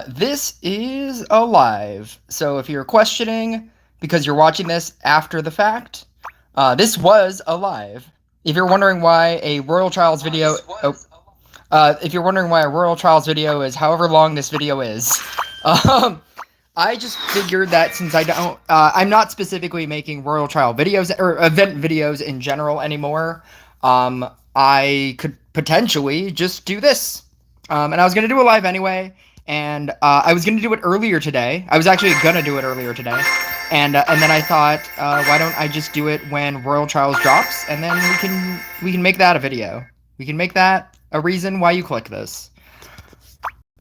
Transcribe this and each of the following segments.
This is alive. So if you're questioning because you're watching this after the fact, this was alive. If you're wondering why a Royal Trials video, if you're wondering why a Royal Trials video is however long this video is, I just figured that since I'm not specifically making Royal Trial videos or event videos in general anymore, I could potentially just do this. And I was gonna do a live anyway. And I was going to do it earlier today. I was actually going to do it earlier today. And then I thought, why don't I just do it when Royal Trials drops, and then we can make that a video. We can make that a reason why you click this.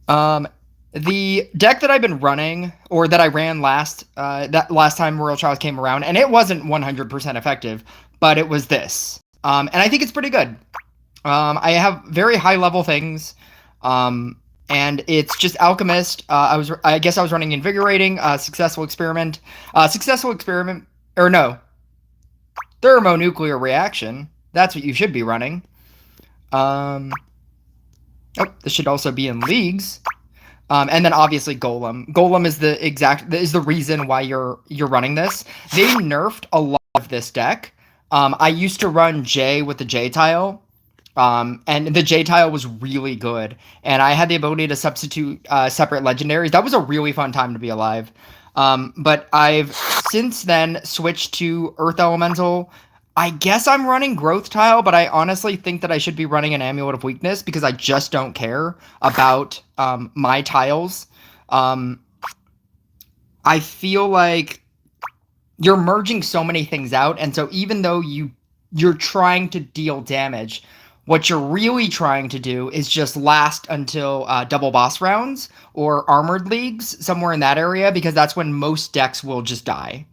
The deck that I've been running, or that I ran last time Royal Trials came around, and it wasn't 100% effective, but it was this. And I think it's pretty good. I have very high level things. And it's just Alchemist. I guess I was running Invigorating, Successful Experiment, Thermonuclear Reaction. That's what you should be running. This should also be in leagues. And then obviously Golem. Golem is the reason why you're running this. They nerfed a lot of this deck. I used to run J with the J tile. And the J tile was really good, and I had the ability to substitute separate legendaries. That was a really fun time to be alive. But I've since then switched to Earth Elemental. I guess I'm running Growth Tile, but I honestly think that I should be running an Amulet of Weakness because I just don't care about my tiles. I feel like you're merging so many things out, and so even though you're trying to deal damage, what you're really trying to do is just last until double boss rounds or armored leagues, somewhere in that area, because that's when most decks will just die.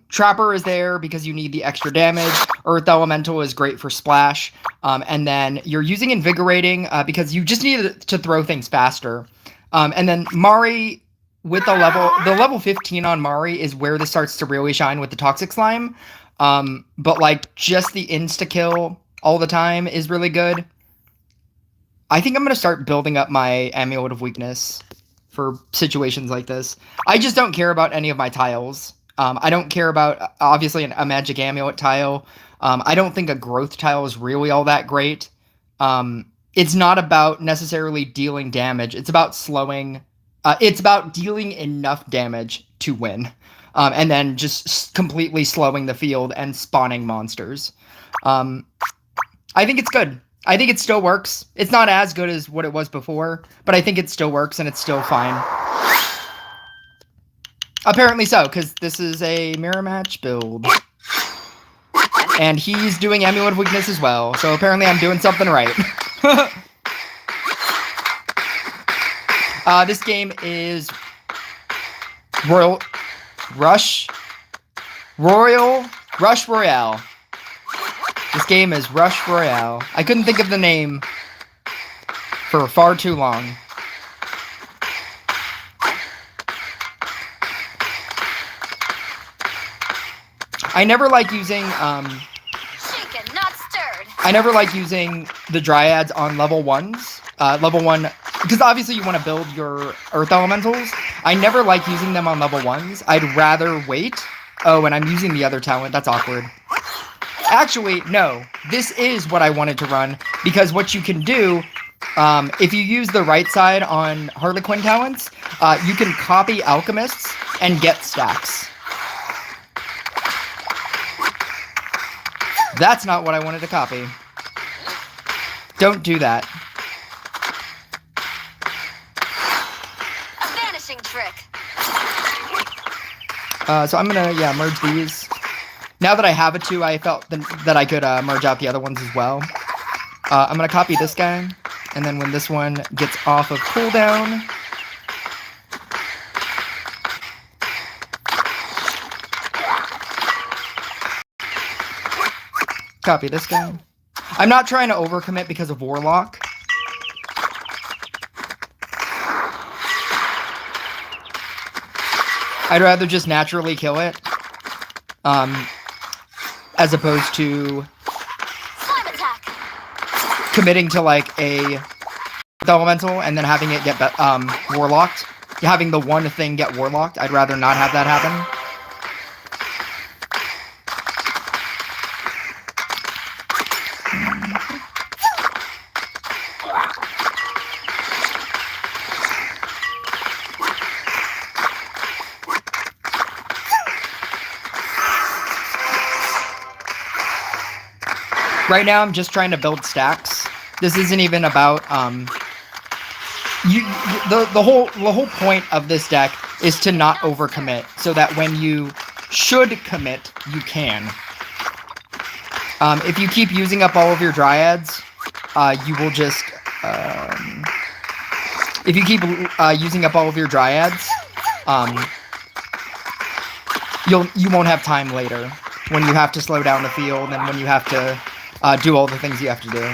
Trapper is there because you need the extra damage. Earth Elemental is great for splash. And then you're using Invigorating because you just need to throw things faster. And then Mari, with the level 15 on Mari is where this starts to really shine with the Toxic Slime. But like just the insta-kill all the time is really good. I think I'm going to start building up my Amulet of Weakness for situations like this. I just don't care about any of my tiles. I don't care about, obviously, a Magic Amulet tile. I don't think a Growth tile is really all that great. It's not about necessarily dealing damage. It's about slowing. It's about dealing enough damage to win. And then just completely slowing the field and spawning monsters. I think it's good. I think it still works. It's not as good as what it was before, but I think it still works and it's still fine. Apparently so, because this is a mirror match build. And he's doing Amulet of Weakness as well, so apparently I'm doing something right. This game is Royal Rush Royale. This game is Rush Royale. I couldn't think of the name for far too long. I never like using shaken, not stirred. I never like using the Dryads on level 1s. Level 1, because obviously you want to build your Earth Elementals. I never like using them on level 1s. I'd rather wait. Oh, and I'm using the other talent. That's awkward. Actually, no. This is what I wanted to run, because what you can do, if you use the right side on Harlequin talents, you can copy Alchemists and get stacks. That's not what I wanted to copy. Don't do that. A vanishing trick. So I'm gonna, merge these. Now that I have a 2, I felt that I could merge out the other ones as well. I'm gonna copy this guy, and then when this one gets off of cooldown, copy this guy. I'm not trying to overcommit because of Warlock. I'd rather just naturally kill it. As opposed to Slime attack. committing to like a with elemental and then having it get warlocked. Having the one thing get warlocked. I'd rather not have that happen. Right now, I'm just trying to build stacks. This isn't even about the whole point of this deck is to not overcommit, so that when you should commit, you can. If you keep using up all of your dryads, you will just if you keep using up all of your dryads, you won't have time later when you have to slow down the field and when you have to do all the things you have to do.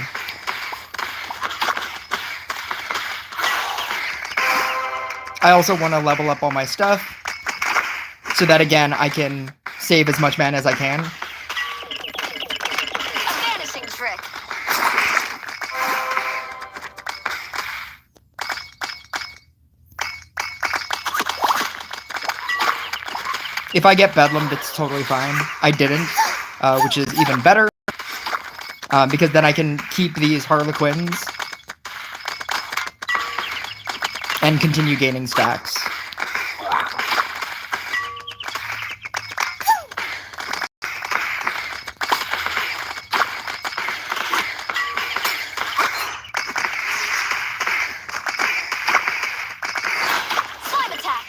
I also want to level up all my stuff so that, again, I can save as much mana as I can. Vanishing trick. If I get Bedlam, that's totally fine. I didn't, which is even better. Because then I can keep these Harlequins and continue gaining stacks. Slime attack.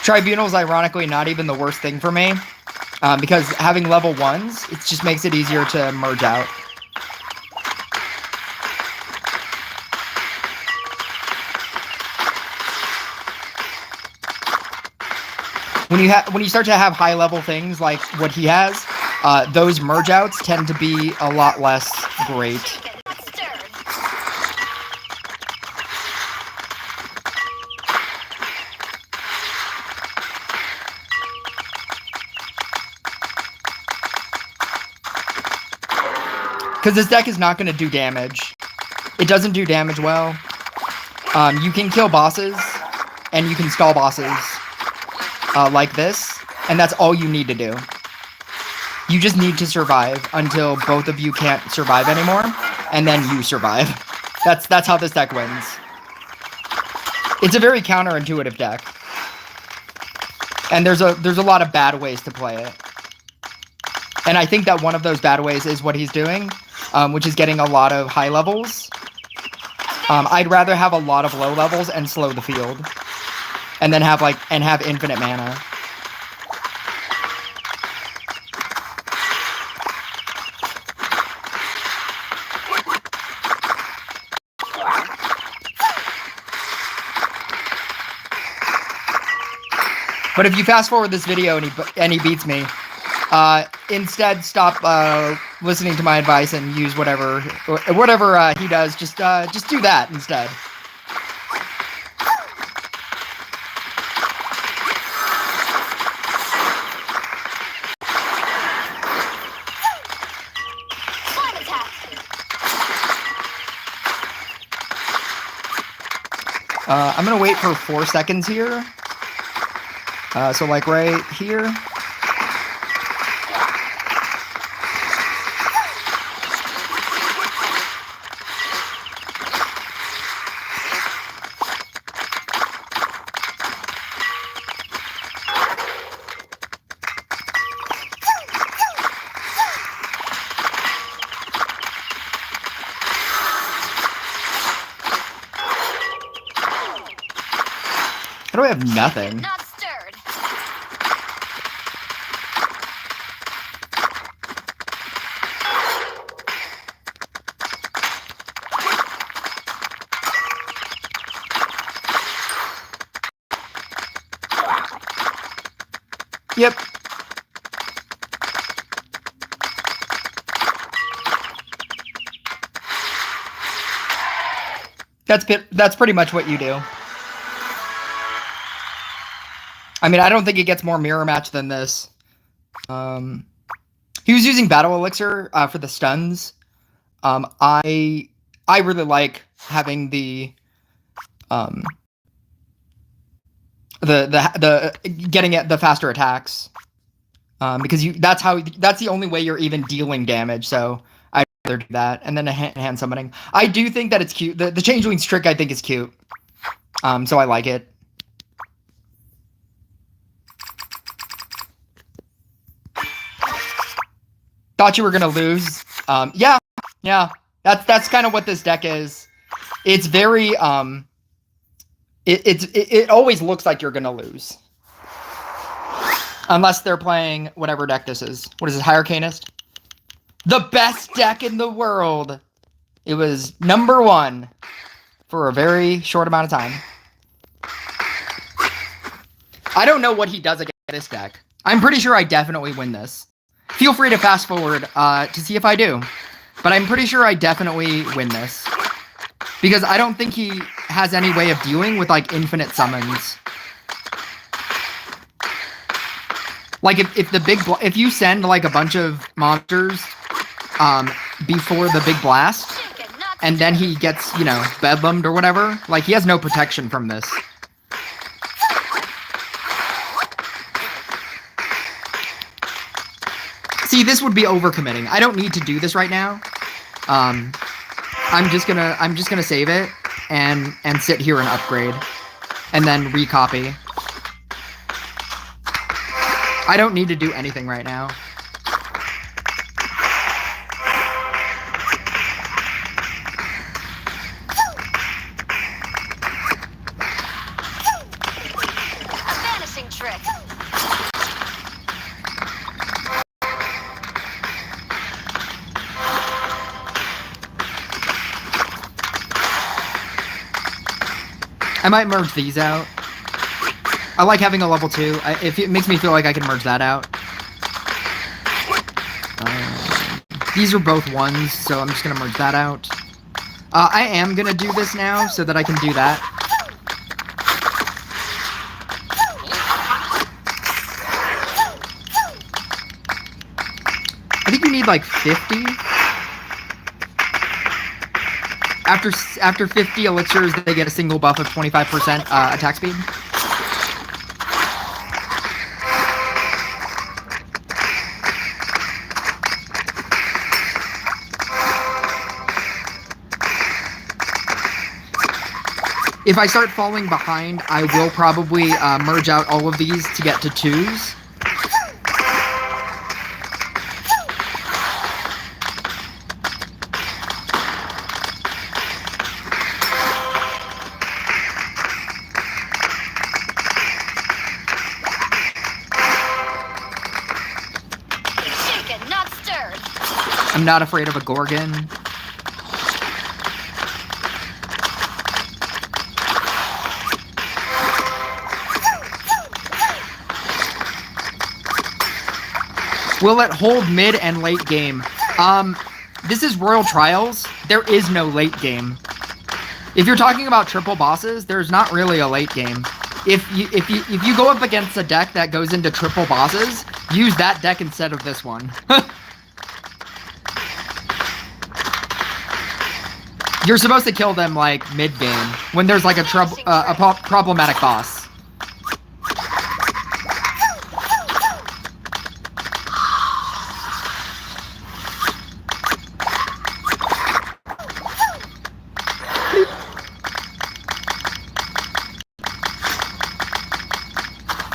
Tribunal's ironically not even the worst thing for me, because having level 1s, it just makes it easier to merge out. When you start to have high level things like what he has, those merge outs tend to be a lot less great. Shaken, not stirred. Because this deck is not going to do damage. It doesn't do damage well. You can kill bosses, and you can stall bosses like this, and that's all you need to do. You just need to survive until both of you can't survive anymore, and then you survive. That's how this deck wins. It's a very counterintuitive deck. And there's a lot of bad ways to play it. And I think that one of those bad ways is what he's doing, which is getting a lot of high levels. I'd rather have a lot of low levels and slow the field. And then have infinite mana. But if you fast forward this video and he beats me, instead stop listening to my advice and use whatever he does. Just do that instead. Slime attack. I'm gonna wait for 4 seconds here. So like right here. How do I have nothing? Not stirred. Yep. That's pretty much what you do. I mean, I don't think it gets more mirror match than this. He was using Battle Elixir for the stuns. I really like having the getting at the faster attacks, because that's the only way you're even dealing damage. So I'd rather do that, and then a hand summoning. I do think that it's cute. The Changeling's trick I think is cute. So I like it. Thought you were gonna lose. Yeah. That's kind of what this deck is. It's very it always looks like you're gonna lose, unless they're playing whatever deck this is. What is this, High Arcanist? The best deck in the world. It was #1 for a very short amount of time. I don't know what he does against this deck. I'm pretty sure I definitely win this. Feel free to fast forward to see if I do. But I'm pretty sure I definitely win this. Because I don't think he has any way of dealing with, like, infinite summons. Like, if you send, like, a bunch of monsters before the big blast, and then he gets, you know, bedlammed or whatever, like, he has no protection from this. See, this would be overcommitting. I don't need to do this right now. I'm just gonna save it and sit here and upgrade, and then recopy. I don't need to do anything right now. Vanishing trick. I might merge these out. I like having a level 2. If it makes me feel like I can merge that out. These are both 1s, so I'm just going to merge that out. I am going to do this now so that I can do that. I think you need like 50. After 50 elixirs, they get a single buff of 25% attack speed. If I start falling behind, I will probably merge out all of these to get to 2s. I'm not afraid of a Gorgon. Will it hold mid and late game? This is Royal Trials. There is no late game. If you're talking about triple bosses, there's not really a late game. If you go up against a deck that goes into triple bosses, use that deck instead of this one. You're supposed to kill them, like, mid-game, when there's, like, a problematic boss.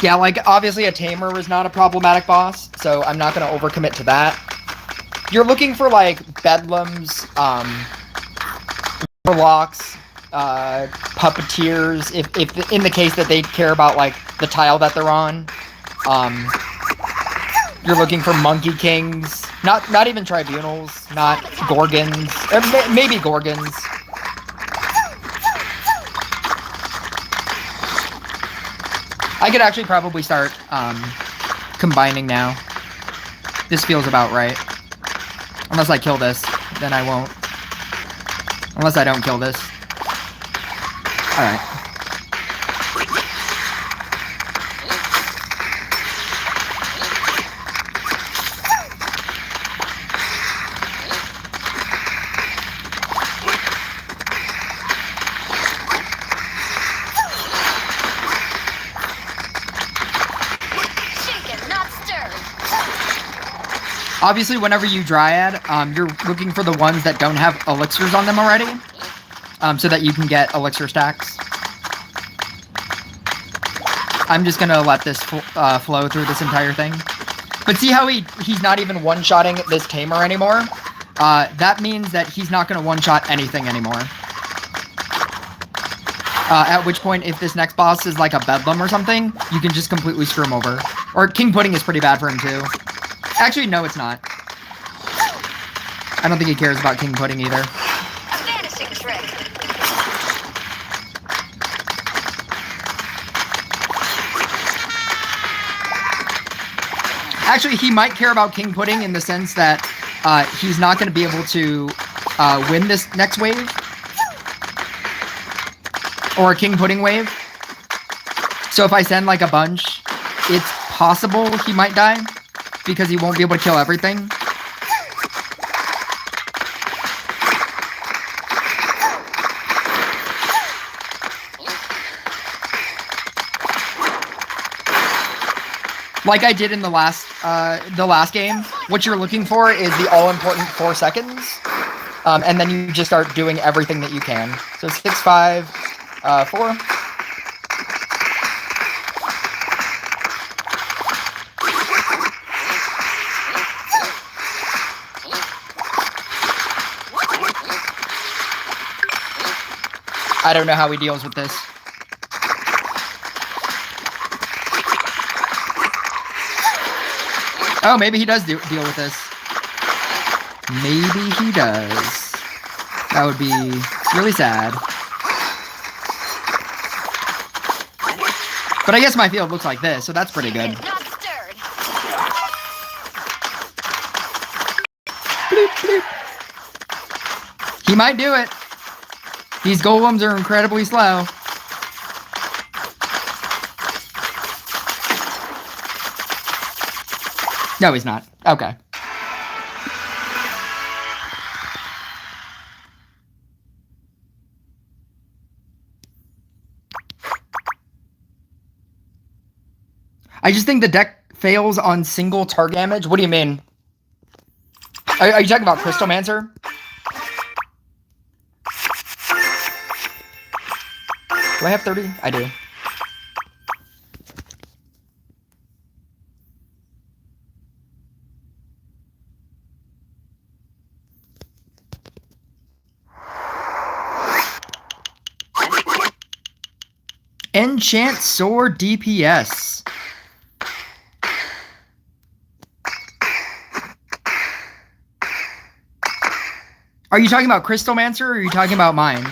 Yeah, like, obviously a Tamer is not a problematic boss, so I'm not going to overcommit to that. You're looking for, like, Bedlams, Warlocks, Puppeteers, if in the case that they care about, like, the tile that they're on. You're looking for Monkey Kings, not even Tribunals, not Gorgons, or maybe Gorgons. I could actually probably start combining now. This feels about right. Unless I kill this, then I won't. Unless I don't kill this. Alright. Shaken, not stirred. Obviously, whenever you Dryad, you're looking for the ones that don't have elixirs on them already, so that you can get elixir stacks. I'm just gonna let this flow through this entire thing. But see how he's not even one-shotting this Tamer anymore? That means that he's not gonna one-shot anything anymore. At which point, if this next boss is like a Bedlam or something, you can just completely screw him over. Or King Pudding is pretty bad for him too. Actually, no, it's not. I don't think he cares about King Pudding either. A vanishing trick. Actually, he might care about King Pudding in the sense that he's not going to be able to win this next wave. Or a King Pudding wave. So if I send like a bunch, it's possible he might die. Because he won't be able to kill everything. Like I did in the last game, what you're looking for is the all-important 4 seconds. And then you just start doing everything that you can. So 6, 5, 4. I don't know how he deals with this. Oh, maybe he does deal with this. Maybe he does. That would be really sad. But I guess my field looks like this, so that's pretty good. Not stirred. Bloop, bloop. He might do it. These golems are incredibly slow. No, he's not. Okay. I just think the deck fails on single target damage. What do you mean? Are you talking about Crystalmancer? Do I have 30? I do. Enchant Sword DPS. Are you talking about Crystalmancer or are you talking about mine?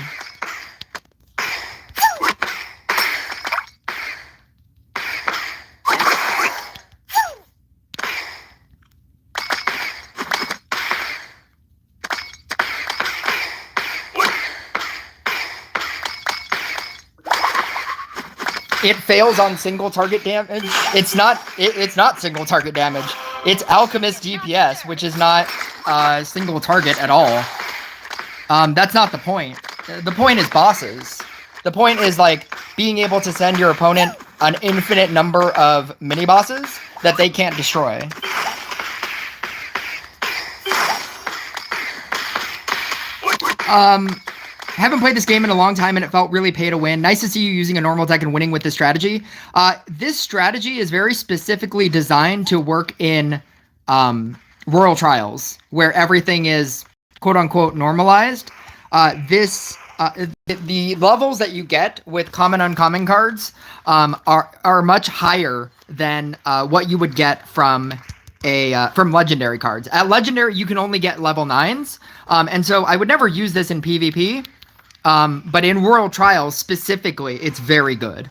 It fails on single target damage. It's not single target damage. It's Alchemist DPS, which is not single target at all. That's not the point. The point is bosses. The point is like being able to send your opponent an infinite number of mini bosses that they can't destroy. Haven't played this game in a long time and it felt really pay to win. Nice to see you using a normal deck and winning with this strategy. This strategy is very specifically designed to work in Royal Trials, where everything is quote-unquote normalized. The levels that you get with common uncommon cards are much higher than what you would get from legendary cards. At legendary, you can only get level 9s, and so I would never use this in PvP. But in Royal Trials specifically, it's very good.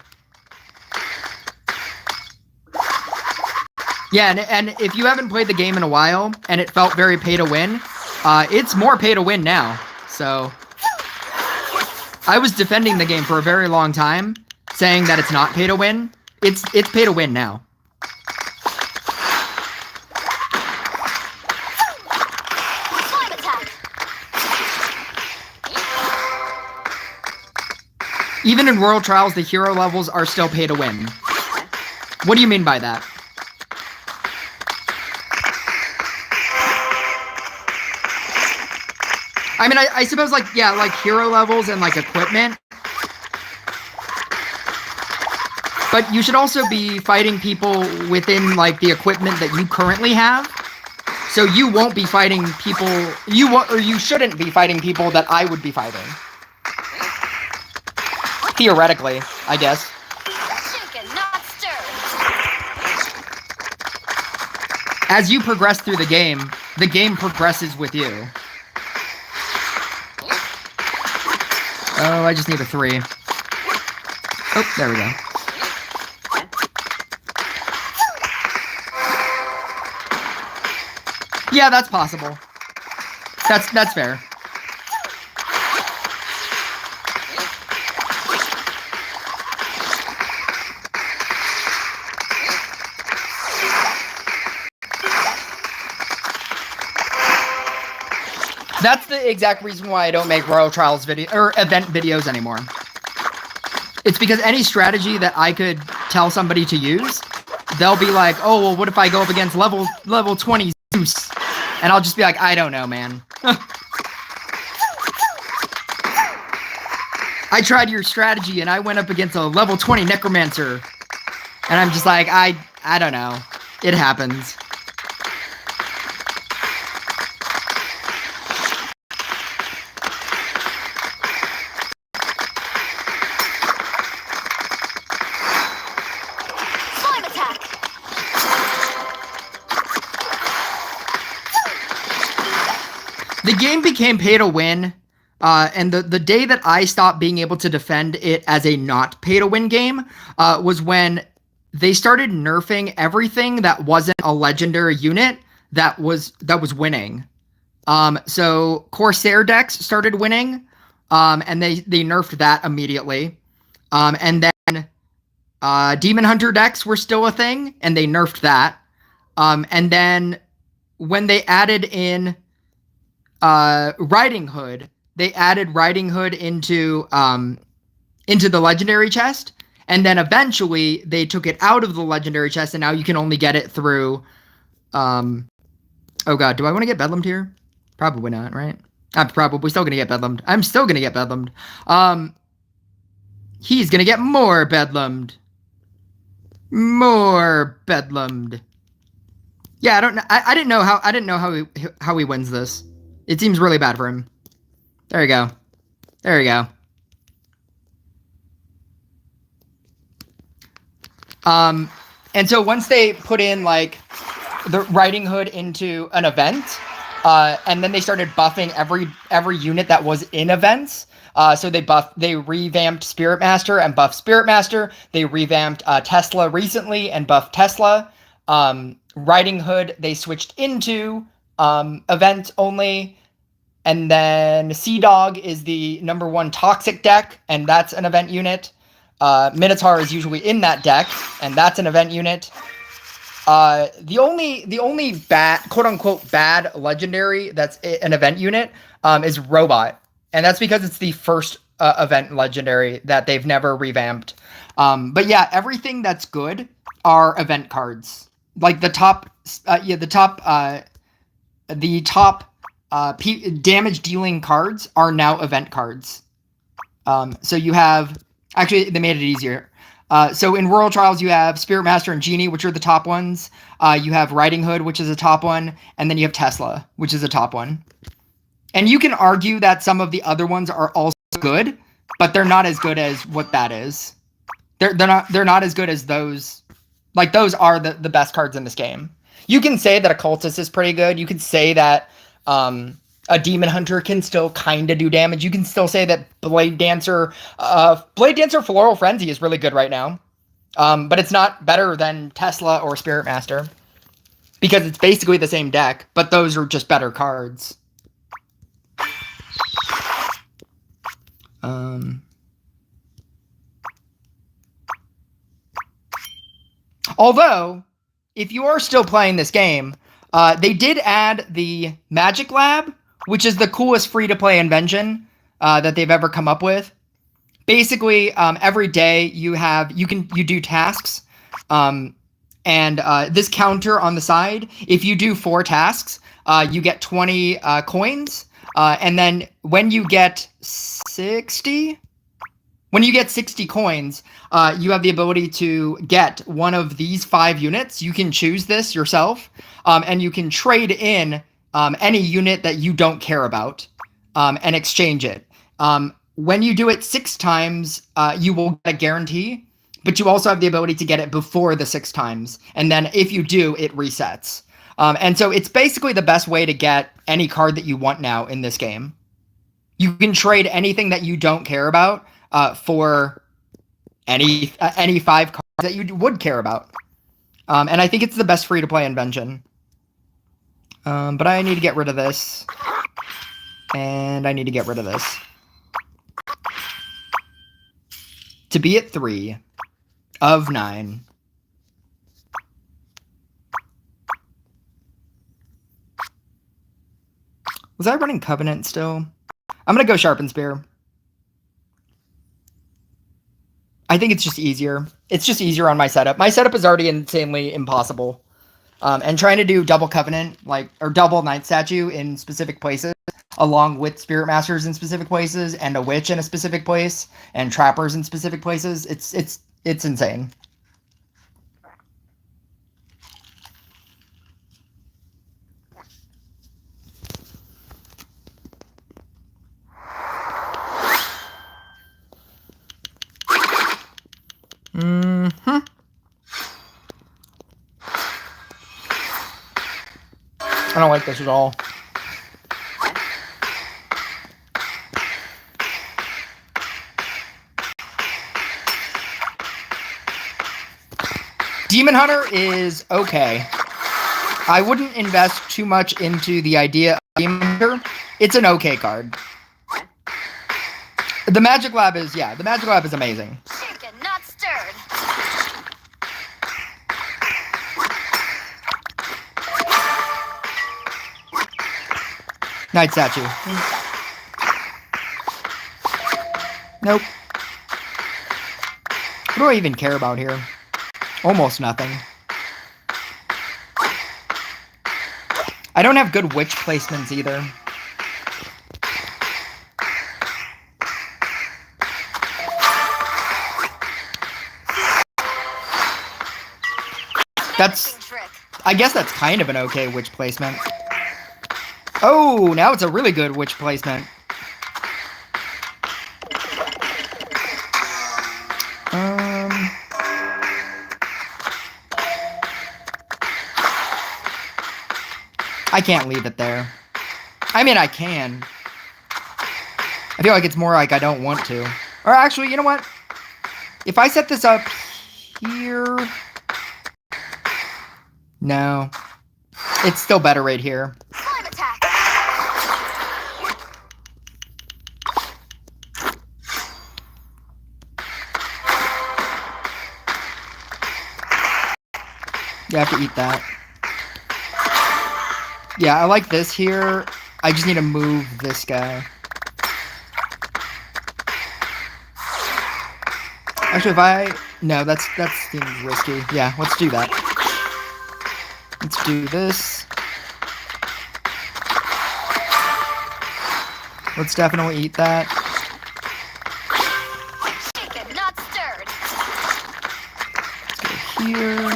Yeah, and if you haven't played the game in a while and it felt very pay to win, it's more pay to win now. So I was defending the game for a very long time, saying that it's not pay to win. It's pay to win now. Slime attack. Even in World Trials, the hero levels are still pay to win. What do you mean by that? I mean, I suppose, like, yeah, like hero levels and, like, equipment. But you should also be fighting people within, like, the equipment that you currently have. So you won't be fighting people, you shouldn't be fighting people that I would be fighting. Theoretically, I guess. Shaken, not stirred. As you progress through the game progresses with you. Oh, I just need a 3. Oh, there we go. Yeah, that's possible. That's fair. That's the exact reason why I don't make Royal Trials video or event videos anymore. It's because any strategy that I could tell somebody to use, they'll be like, "Oh, well, what if I go up against level 20 Zeus?" And I'll just be like, "I don't know, man." I tried your strategy and I went up against a level 20 Necromancer. And I'm just like, I don't know. It happens. Slime attack. The game became pay to win. And the day that I stopped being able to defend it as a not pay to win game was when they started nerfing everything that wasn't a legendary unit that was winning. So Corsair decks started winning, and they nerfed that immediately. And then Demon Hunter decks were still a thing, and they nerfed that. And then when they added in Riding Hood, they added Riding Hood into the legendary chest, and then eventually they took it out of the legendary chest, and now you can only get it through. Oh god, do I want to get Bedlammed here? Probably not, right? I'm probably still gonna get Bedlammed. I'm still gonna get Bedlammed. He's gonna get more Bedlammed. More Bedlammed. Yeah, I don't know. I didn't know how he wins this. It seems really bad for him. There you go. There you go. And so once they put in, like, the Riding Hood into an event, and then they started buffing every unit that was in events. So they revamped Spirit Master and buffed Spirit Master. They revamped Tesla recently and buffed Tesla. Riding Hood they switched into event only. And then Sea Dog is the #1 toxic deck, and that's an event unit. Minotaur is usually in that deck, and that's an event unit. The only bad, quote unquote, bad legendary that's an event unit is Robot, and that's because it's the first event legendary that they've never revamped. But yeah, everything that's good are event cards. Like the top damage dealing cards are now event cards. So you have, actually they made it easier. So in Royal Trials you have Spirit Master and Genie, which are the top ones. You have Riding Hood, which is a top one, and then you have Tesla, which is a top one. And you can argue that some of the other ones are also good, but they're not as good as what that is. They're not as good as those. Like, those are the best cards in this game. You can say that a Cultist is pretty good. You could say that a Demon Hunter can still kind of do damage. You can still say that Blade Dancer Floral Frenzy is really good right now. But it's not better than Tesla or Spirit Master. Because it's basically the same deck, but those are just better cards. Although, if you are still playing this game, they did add the Magic Lab, which is the coolest free-to-play invention that they've ever come up with. Basically, every day you do tasks, and this counter on the side. If you do 4 tasks, you get 20 coins, and then when you get 60 coins, you have the ability to get one of these 5 units. You can choose this yourself, and you can trade in any unit that you don't care about and exchange it. When you do it 6 times, you will get a guarantee, but you also have the ability to get it before the 6 times. And then if you do, it resets. And so it's basically the best way to get any card that you want now in this game. You can trade anything that you don't care about for any 5 cards that you would care about. And I think it's the best free-to-play invention. But I need to get rid of this. And I need to get rid of this. To be at 3 of 9. Was I running Covenant still? I'm going to go Sharpened Spear. I think it's just easier. It's just easier on my setup. My setup is already insanely impossible. And trying to do double Covenant, or double Night Statue in specific places, along with Spirit Masters in specific places, and a Witch in a specific place, and Trappers in specific places, it's insane. I don't like this at all. Demon Hunter is okay. I wouldn't invest too much into the idea of Demon Hunter. It's an okay card. The Magic Lab is amazing. Shaken, not stirred. Night Statue. Nope. What do I even care about here? Almost nothing. I don't have good Witch placements either. I guess that's kind of an okay Witch placement. Oh, now it's a really good Witch placement. I can't leave it there. I mean, I can. I feel like it's more like I don't want to. Or actually, you know what? If I set this up here... No. It's still better right here. Slime attack. You have to eat that. Yeah, I like this here. I just need to move this guy. Actually, if I... No, that seems risky. Yeah, let's do that. Let's do this. Let's definitely eat that. Shaken, not stirred. Let's go here.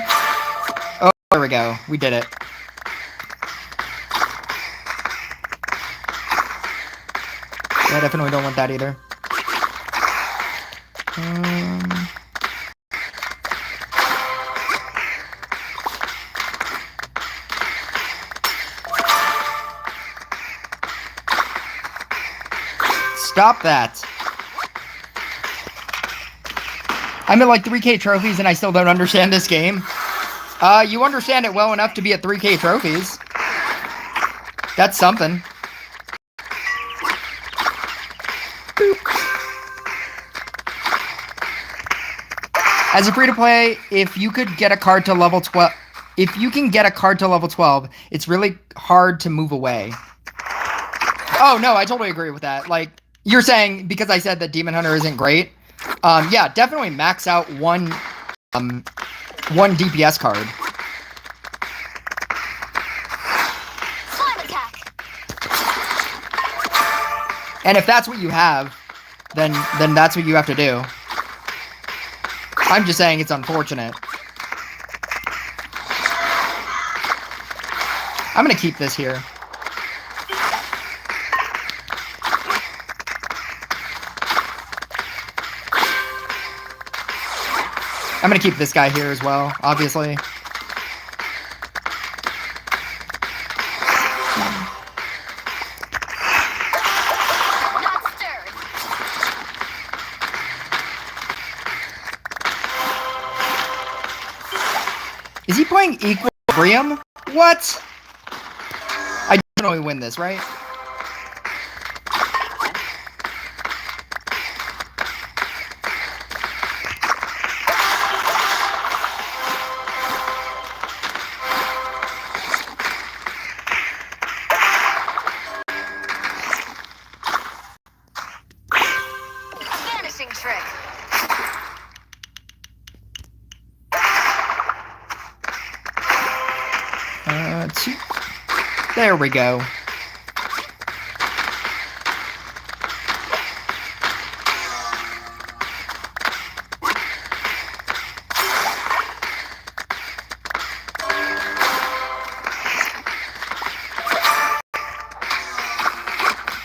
Oh, there we go. We did it. I definitely don't want that either. Stop that. I'm at like 3K trophies and I still don't understand this game. You understand it well enough to be at 3K trophies. That's something. Boop. As a free-to-play, if you could get a card to level 12... If you can get a card to level 12, it's really hard to move away. Oh, no, I totally agree with that. Like, you're saying, because I said that Demon Hunter isn't great. Yeah, definitely max out one DPS card. Slime attack. And if that's what you have, then that's what you have to do. I'm just saying it's unfortunate. I'm gonna keep this here. I'm gonna keep this guy here as well, obviously. Not stirred. Is he playing Equilibrium? What? I definitely win this, right? Vanishing trick. Two. There we go.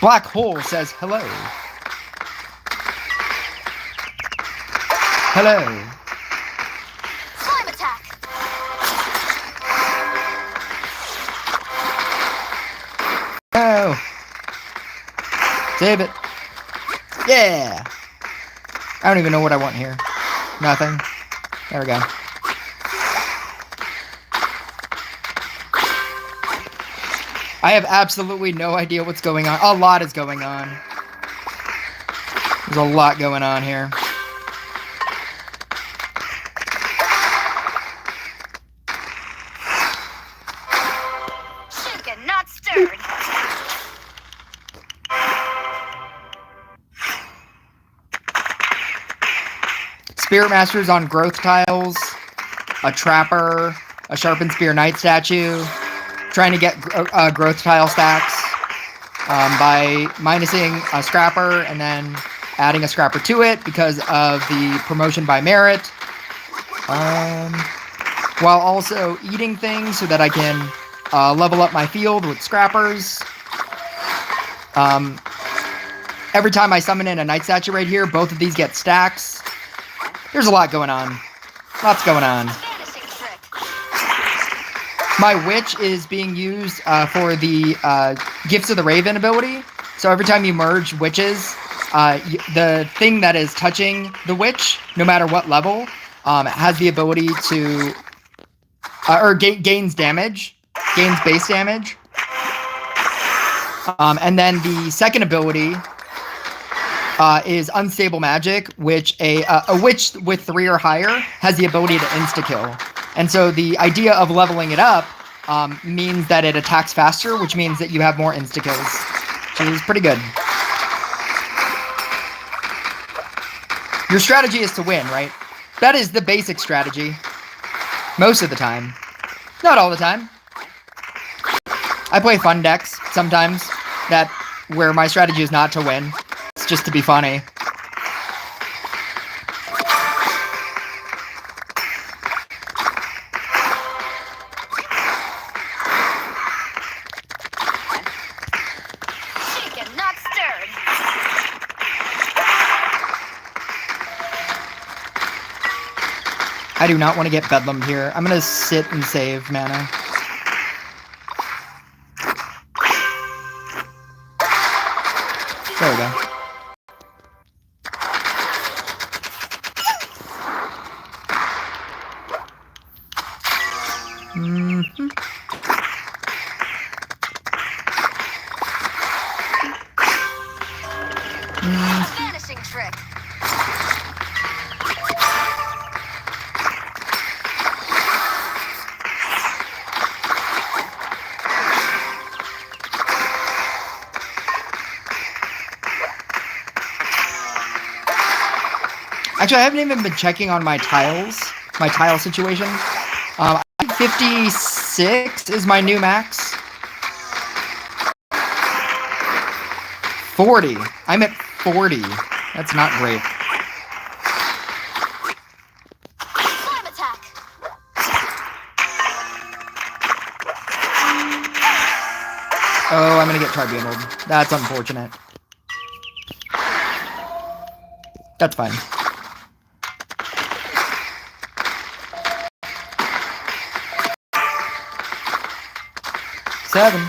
Black Hole says hello. Hello. Slime attack. Oh. Save it. Yeah. I don't even know what I want here. Nothing. There we go. I have absolutely no idea what's going on. A lot is going on. There's a lot going on here. Shaken, not stirred. Spirit Masters on growth tiles. A Trapper. A Sharpened Spear Knight statue. Trying to get growth tile stacks by minusing a Scrapper and then adding a Scrapper to it because of the promotion by merit. While also eating things so that I can level up my field with Scrappers. Every time I summon in a Knight statue right here, both of these get stacks. There's a lot going on. Lots going on. Vanishing trick. My Witch is being used for the Gifts of the Raven ability. So every time you merge witches, the thing that is touching the witch, no matter what level, has the ability to... gains damage. Gains base damage. And then the second ability is Unstable Magic, which a witch with 3 or higher has the ability to insta-kill. And so the idea of leveling it up means that it attacks faster, which means that you have more insta-kills, which is pretty good. Your strategy is to win, right? That is the basic strategy. Most of the time. Not all the time. I play fun decks sometimes where my strategy is not to win. It's just to be funny. Shaken, not stirred. I do not want to get Bedlam here. I'm going to sit and save mana. There we go. Mm-hmm. Vanishing trick. Actually, I haven't even been checking on my tiles, my tile situation. I think 56 is my new max. 40. I'm at 40. That's not great. Slime attack. Oh, I'm gonna get tribunaled. That's unfortunate. That's fine. Seven.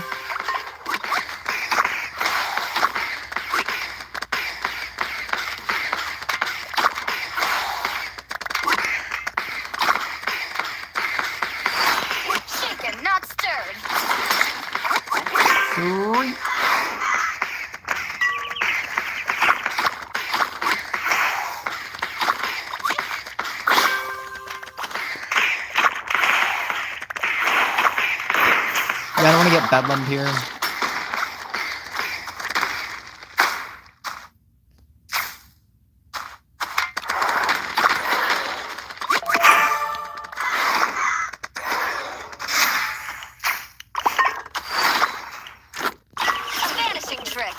Shaken, not stirred. Three. Yeah, I don't want to get bedlammed here. A vanishing trick.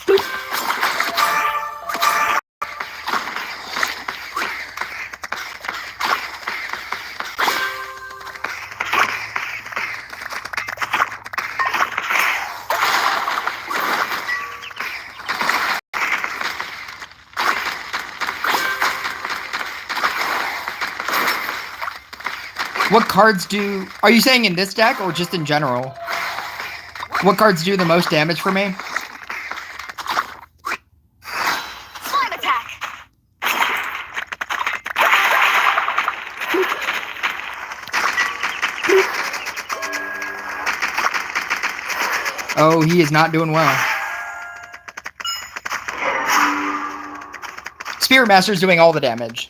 What cards do... Are you saying in this deck or just in general? What cards do the most damage for me? Slime attack. Oh, he is not doing well. Spirit Master's doing all the damage.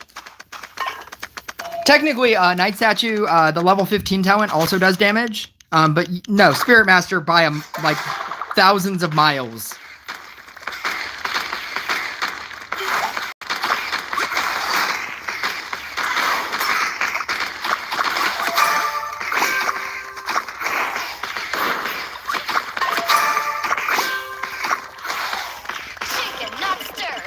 Technically, Night Statue, the level 15 talent also does damage. But no, Spirit Master by like thousands of miles. Shaken, not stirred.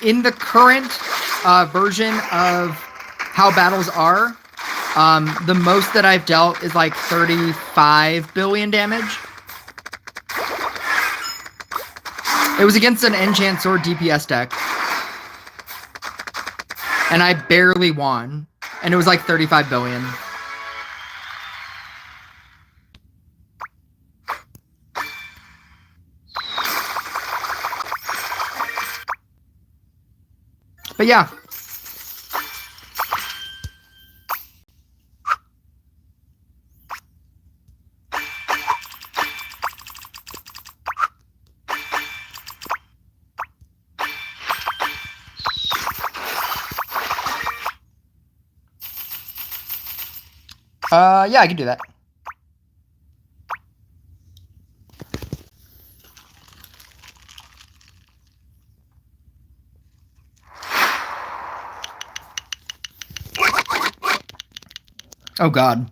In the current version of how battles are, the most that I've dealt is like 35 billion damage. It was against an Enchant Sword DPS deck. And I barely won. And it was like 35 billion. But yeah. Yeah, I can do that. Oh god.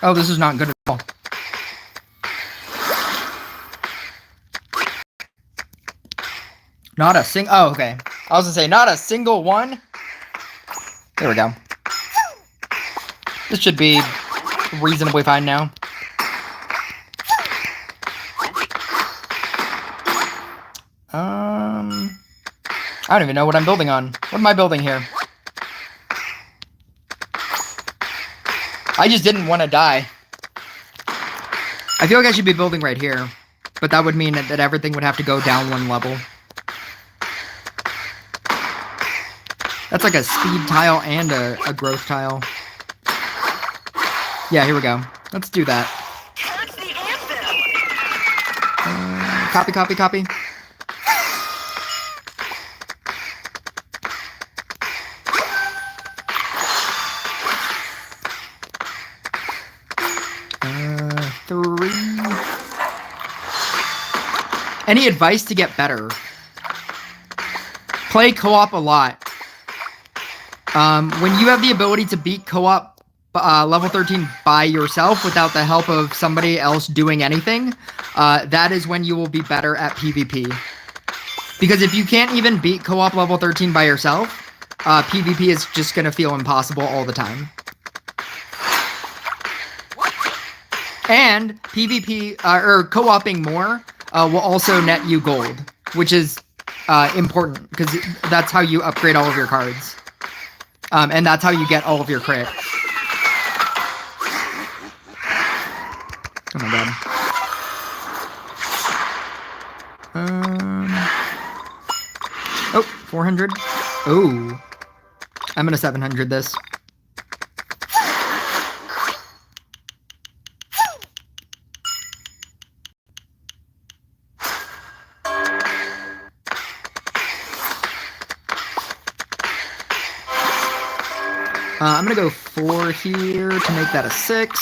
Oh, this is not good at all. Not a oh, okay. I was gonna say, not a single one. There we go. This should be reasonably fine now. I don't even know what I'm building on. What am I building here? I just didn't want to die. I feel like I should be building right here, but that would mean that everything would have to go down one level. That's like a speed tile and a growth tile. Yeah, here we go. Let's do that. That's the anvil. Copy, copy, copy. 3. Any advice to get better? Play co-op a lot. When you have the ability to beat co-op level 13 by yourself without the help of somebody else doing anything, that is when you will be better at PvP. Because if you can't even beat co-op level 13 by yourself, PvP is just going to feel impossible all the time. And PvP, or co-oping more, will also net you gold, which is important, because that's how you upgrade all of your cards. And that's how you get all of your crit. Oh my god. Oh, 400. Oh. I'm gonna 700 this. I'm gonna go 4 here to make that a 6.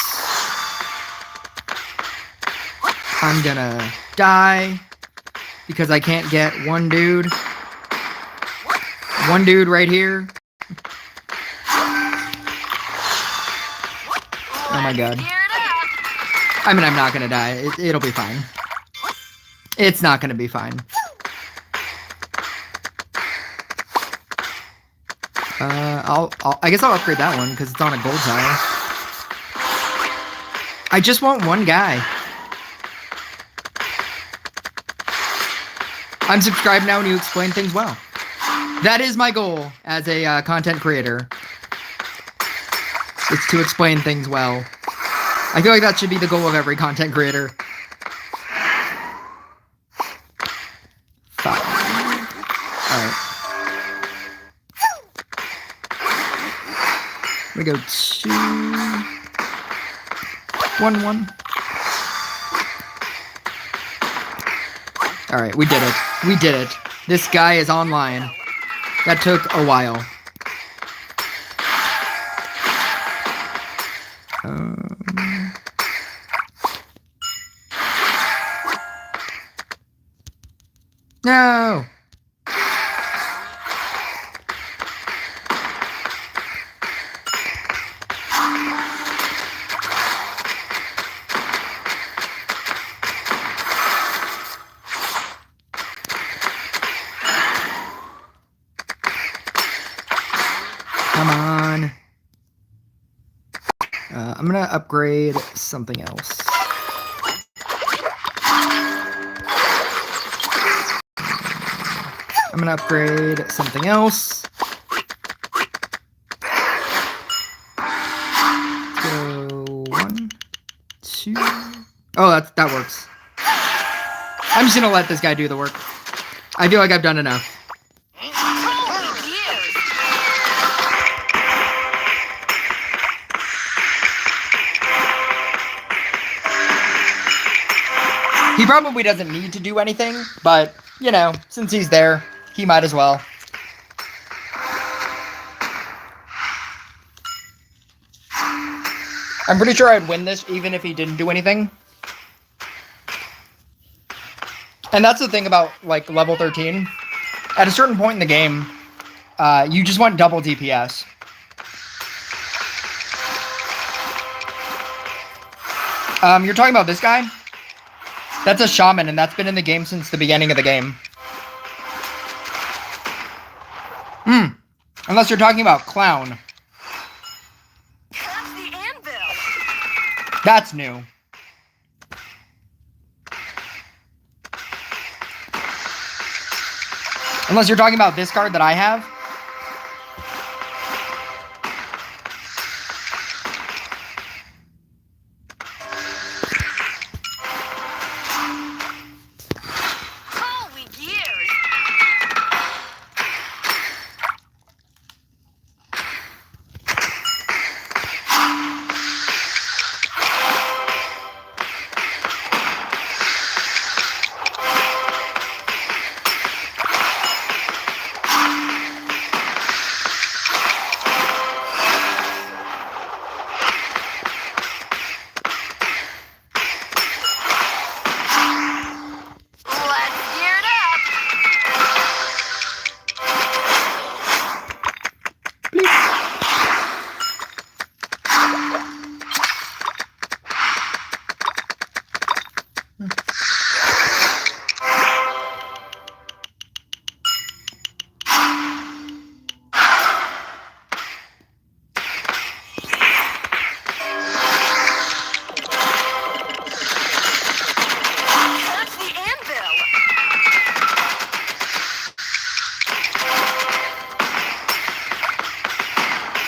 I'm gonna die because I can't get one dude. One dude right here. Oh my god. I mean, I'm not gonna die. It'll be fine. It's not gonna be fine. I guess I'll upgrade that one because it's on a gold tile. I just want one guy. I'm subscribed now and you explain things well. That is my goal as a content creator. It's to explain things well. I feel like that should be the goal of every content creator. 5. Alright. We go 2, 1, 1. All right, we did it. We did it. This guy is online. That took a while. No. Come on. I'm gonna upgrade something else. I'm gonna upgrade something else. So 1, 2. Oh, that works. I'm just gonna let this guy do the work. I feel like I've done enough. He probably doesn't need to do anything, but, you know, since he's there, he might as well. I'm pretty sure I'd win this even if he didn't do anything. And that's the thing about, like, level 13. At a certain point in the game, you just want double DPS. You're talking about this guy? That's a shaman, and that's been in the game since the beginning of the game. Unless you're talking about clown. That's the anvil. That's new. Unless you're talking about this card that I have. Holy years.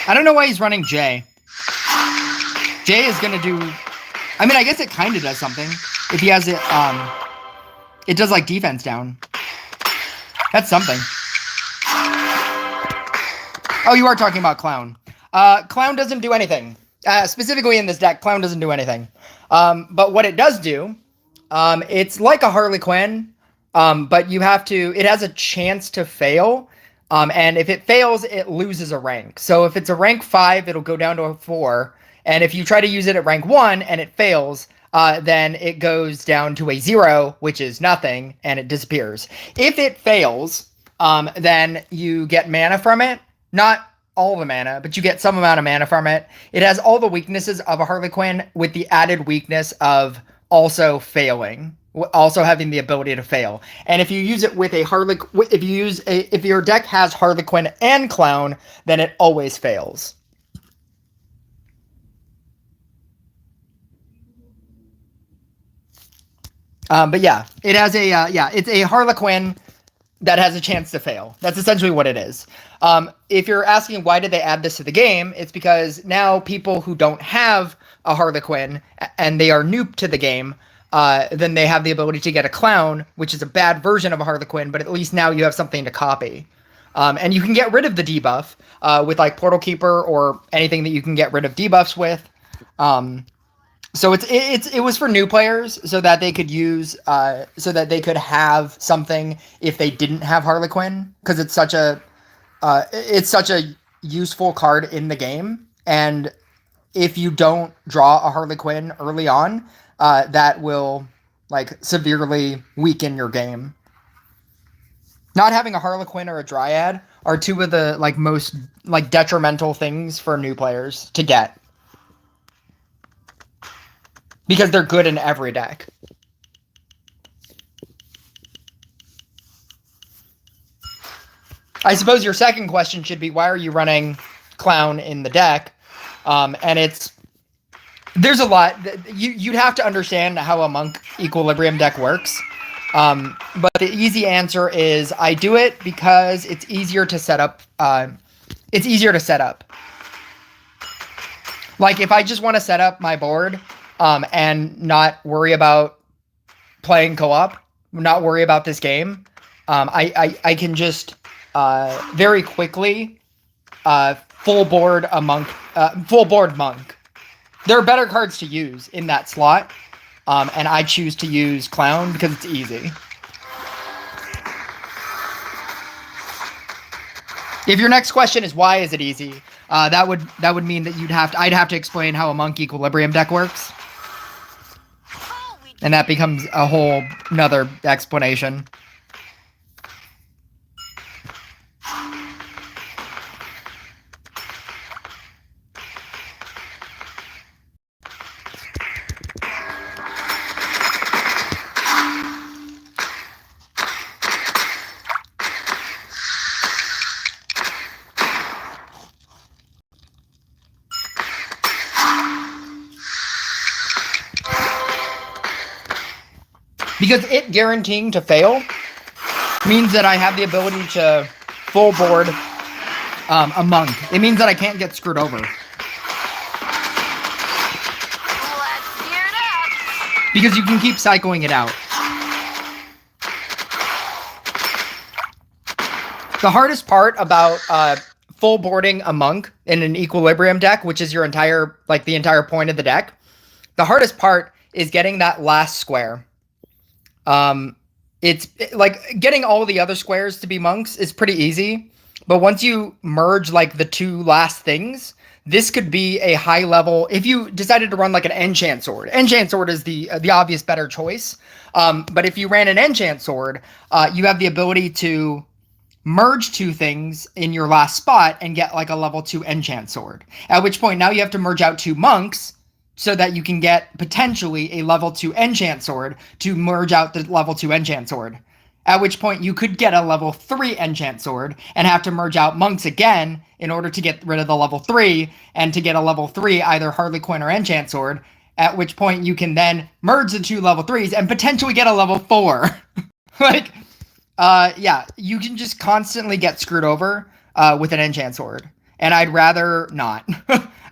I don't know why he's running J. J is gonna do. I mean, I guess it kind of does something if he has it. It does like defense down. That's something. Oh, you are talking about Clown. Clown doesn't do anything. Specifically in this deck, Clown doesn't do anything. But what it does do, it's like a Harley Quinn, but you have to. It has a chance to fail. And if it fails, it loses a rank. So if it's a rank 5, it'll go down to a 4. And if you try to use it at rank 1 and it fails, then it goes down to a 0, which is nothing, and it disappears. If it fails, then you get mana from it. Not all the mana, but you get some amount of mana from it. It has all the weaknesses of a Harley Quinn with the added weakness of also failing. Also having the ability to fail. And if you use it with a if your deck has Harley Quinn and Clown, then it always fails. But yeah, it has it's a Harley Quinn that has a chance to fail. That's essentially what it is. If you're asking why did they add this to the game, it's because now people who don't have a Harley Quinn and they are new to the game, then they have the ability to get a Clown, which is a bad version of a Harley Quinn, but at least now you have something to copy. And you can get rid of the debuff with like Portal Keeper or anything that you can get rid of debuffs with. So it was for new players so that they could use so that they could have something if they didn't have Harley Quinn, because it's such a useful card in the game, and if you don't draw a Harley Quinn early on, that will like severely weaken your game. Not having a Harley Quinn or a Dryad are two of the like most like detrimental things for new players to get. Because they're good in every deck. I suppose your second question should be, why are you running Clown in the deck? And there's a lot. You'd have to understand how a Monk Equilibrium deck works. But the easy answer is I do it because it's easier to set up. Like if I just want to set up my board, and not worry about playing co-op, not worry about this game, I can just very quickly full board Monk. There are better cards to use in that slot, and I choose to use Clown because it's easy. If your next question is why is it easy, that would mean that I'd have to explain how a Monk Equilibrium deck works. And that becomes a whole nother explanation. Because it guaranteeing to fail means that I have the ability to full board a Monk. It means that I can't get screwed over. Let's gear it up. Because you can keep cycling it out. The hardest part about full boarding a Monk in an Equilibrium deck, which is the entire point of the deck, the hardest part is getting that last square. It's like getting all the other squares to be monks is pretty easy, but once you merge like the two last things, this could be a high level. If you decided to run like an enchant sword is the obvious better choice. But if you ran an enchant sword, you have the ability to merge two things in your last spot and get like a level 2 enchant sword. At which point now you have to merge out 2 monks so that you can get potentially a level 2 enchant sword to merge out the level 2 enchant sword. At which point you could get a level 3 enchant sword and have to merge out monks again in order to get rid of the level 3 and to get a level 3 either Harley Quinn or enchant sword. At which point you can then merge the 2 level 3s and potentially get a level 4. Yeah, you can just constantly get screwed over with an enchant sword. and I'd rather not.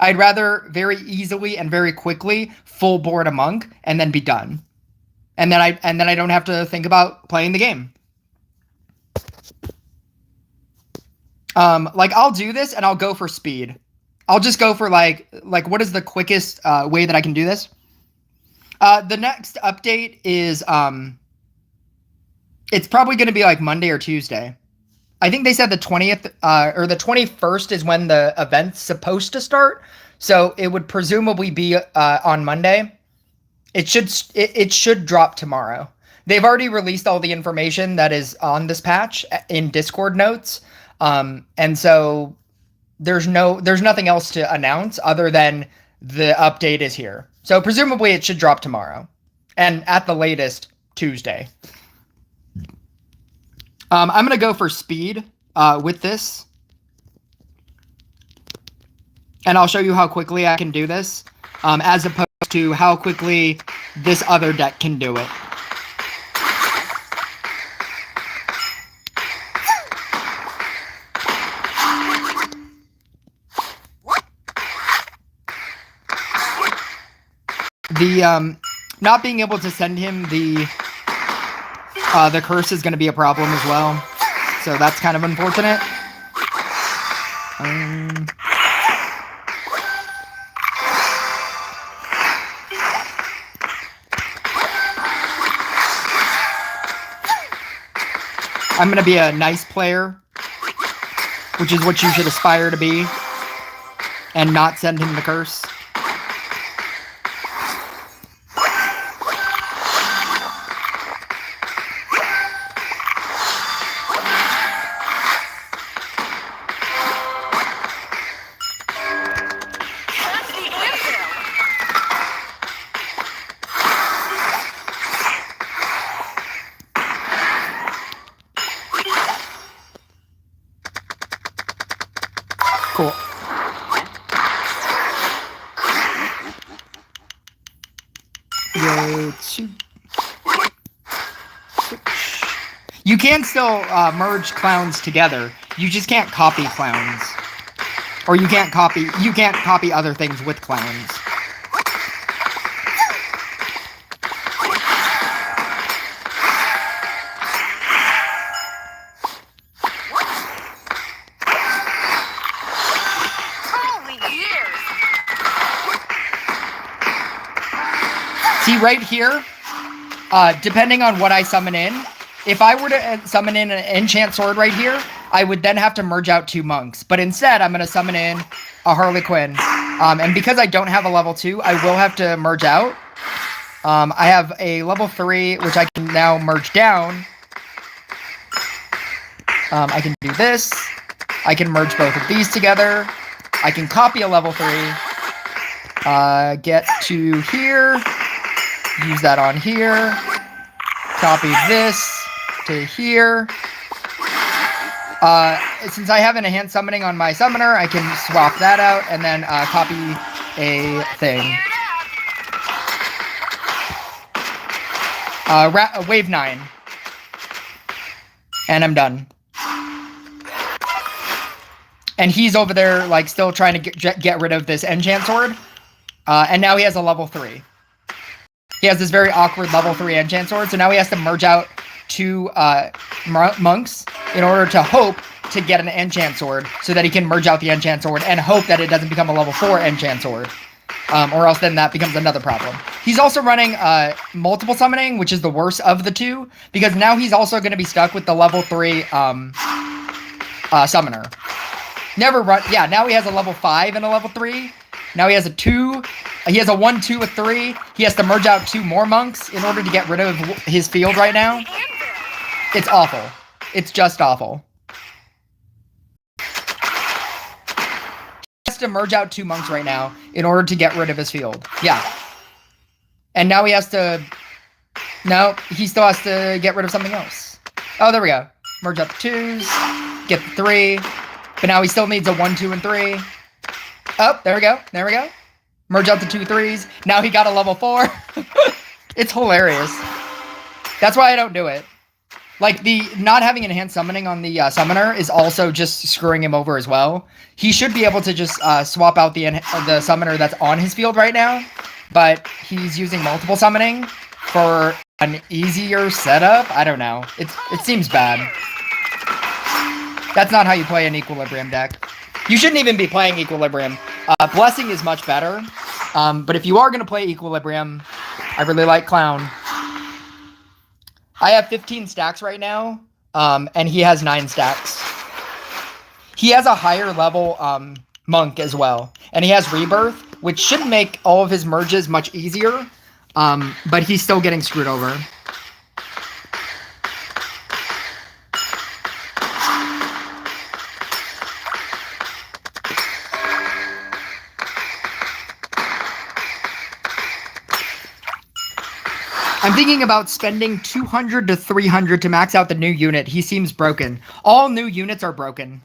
I'd rather very easily and very quickly full board a monk and then be done. And then I don't have to think about playing the game. Like I'll do this and I'll go for speed. I'll just go for like what is the quickest way that I can do this? The next update is it's probably going to be like Monday or Tuesday. I think they said the 20th or the 21st is when the event's supposed to start. So it would presumably be on Monday. It should drop tomorrow. They've already released all the information that is on this patch in Discord notes. And so there's nothing else to announce other than the update is here. So presumably it should drop tomorrow, and at the latest Tuesday. I'm gonna go for speed with this, and I'll show you how quickly I can do this, as opposed to how quickly this other deck can do it. The not being able to send him the curse is going to be a problem as well, so that's kind of unfortunate. I'm going to be a nice player, which is what you should aspire to be, and not send him the curse. Cool. Go to switch. You can still merge clowns together. You just can't copy clowns, or you can't copy other things with clowns. See right here, depending on what I summon in, if I were to summon in an enchant sword right here, I would then have to merge out 2 monks. But instead, I'm going to summon in a Harley Quinn. And because I don't have a level 2, I will have to merge out. I have a level 3, which I can now merge down. I can do this. I can merge both of these together. I can copy a level 3. Get to here. Use that on here. Copy this to here. Since I have an enhanced summoning on my summoner, I can swap that out and then copy a thing. Wave 9. And I'm done. And he's over there, like, still trying to get rid of this enchant sword. And now he has a level 3. He has this very awkward level 3 enchant sword, so now he has to merge out 2 monks in order to hope to get an enchant sword, so that he can merge out the enchant sword and hope that it doesn't become a level 4 enchant sword. Or else then that becomes another problem. He's also running multiple summoning, which is the worst of the 2, because now he's also going to be stuck with the level 3 summoner. Yeah, now he has a level 5 and a level 3. Now he has a 2. He has a 1, 2, a 3. He has to merge out 2 more monks in order to get rid of his field right now. It's awful. It's just awful. He has to merge out 2 monks right now in order to get rid of his field. Yeah. And now he has to... No, he still has to get rid of something else. Oh, there we go. Merge out the 2s. Get the 3. But now he still needs a 1, 2, and 3. Oh, there we go. There we go. Merge out the 2 3s. Now he got a level 4. It's hilarious. That's why I don't do it. Like, the not having enhanced summoning on the summoner is also just screwing him over as well. He should be able to just swap out the summoner that's on his field right now, but he's using multiple summoning for an easier setup. I don't know. It seems bad. That's not how you play an Equilibrium deck. You shouldn't even be playing Equilibrium. Blessing is much better, but if you are going to play Equilibrium, I really like Clown. I have 15 stacks right now, and he has 9 stacks. He has a higher level Monk as well, and he has Rebirth, which should make all of his merges much easier, but he's still getting screwed over. I'm thinking about spending 200 to 300 to max out the new unit. He seems broken. All new units are broken.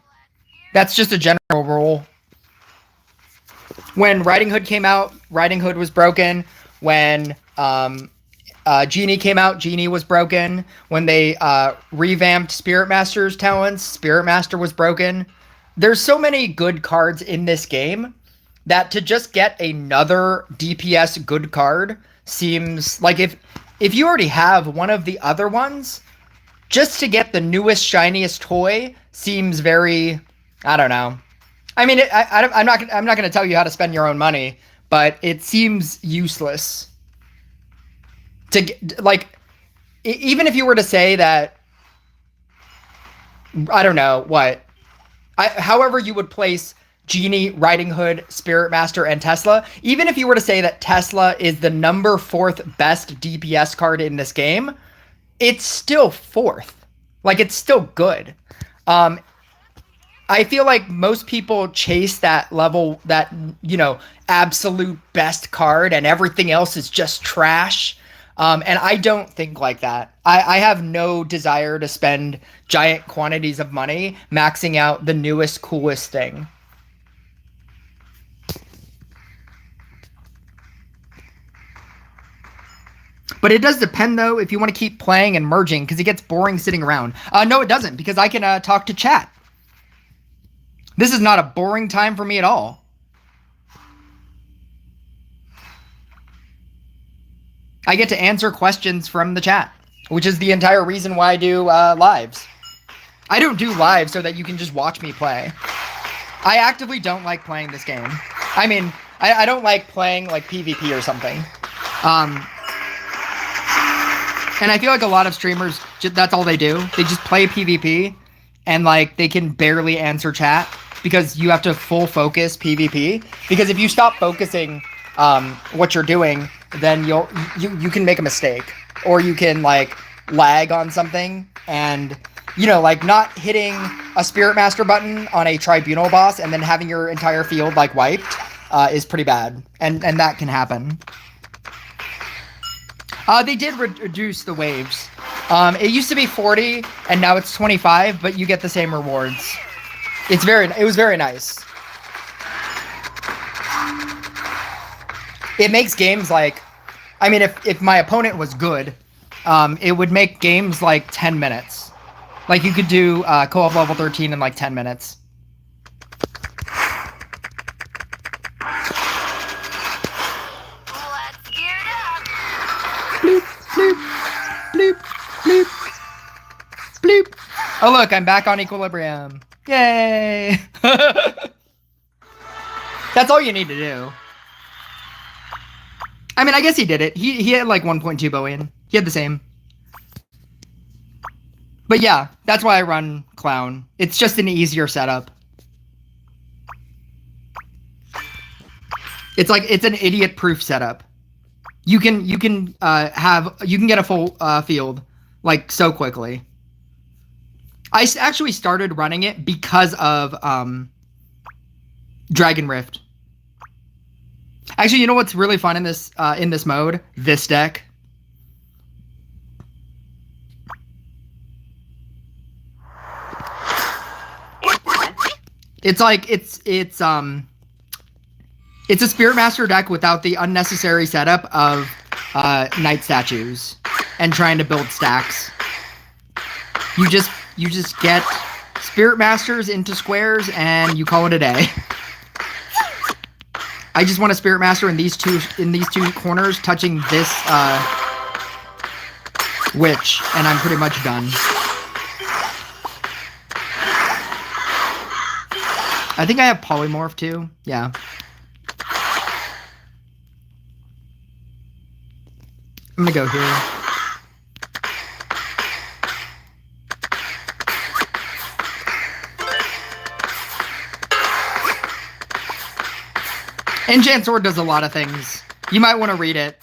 That's just a general rule. When Riding Hood came out, Riding Hood was broken. When Genie came out, Genie was broken. When they revamped Spirit Master's talents, Spirit Master was broken. There's so many good cards in this game that to just get another DPS good card seems like if you already have one of the other ones, just to get the newest, shiniest toy seems very, I don't know. I mean, I'm not going to tell you how to spend your own money, but it seems useless. To get, like, even if you were to say that, I don't know what, however you would place Genie, Riding Hood, Spirit Master, and Tesla. Even if you were to say that Tesla is the number 4th best DPS card in this game, it's still 4th. Like, it's still good. I feel like most people chase that level, that, you know, absolute best card, and everything else is just trash. And I don't think like that. I have no desire to spend giant quantities of money maxing out the newest, coolest thing. But it does depend, though, if you want to keep playing and merging, because it gets boring sitting around. No, it doesn't, because I can talk to chat. This is not a boring time for me at all. I get to answer questions from the chat, which is the entire reason why I do lives. I don't do lives so that you can just watch me play. I actively don't like playing this game. I mean, I don't like playing like PvP or something. And I feel like a lot of streamers, that's all they do. They just play PvP, and like they can barely answer chat because you have to full focus PvP. Because if you stop focusing what you're doing, then you can make a mistake, or you can like lag on something, and you know, like not hitting a Spirit Master button on a Tribunal boss and then having your entire field like wiped is pretty bad, and that can happen. They did reduce the waves. It used to be 40, and now it's 25, but you get the same rewards. It was very nice. It makes games like, I mean, if my opponent was good, it would make games like 10 minutes. Like, you could do co-op level 13 in like 10 minutes. Bloop, bloop, bloop, bloop, bloop. Oh, look, I'm back on Equilibrium. Yay! That's all you need to do. I mean, I guess he did it. He had like 1.2 billion. He had the same. But yeah, that's why I run Clown. It's just an easier setup. It's an idiot-proof setup. You can get a full field like so quickly. I actually started running it because of Dragon Rift. Actually, you know what's really fun in this mode? This deck. It's like it's a Spirit Master deck without the unnecessary setup of Knight statues and trying to build stacks. You just get Spirit Masters into squares and you call it a day. I just want a Spirit Master in these two corners touching this witch, and I'm pretty much done. I think I have Polymorph too. Yeah. I'm gonna go here. Enchant Sword does a lot of things. You might want to read it.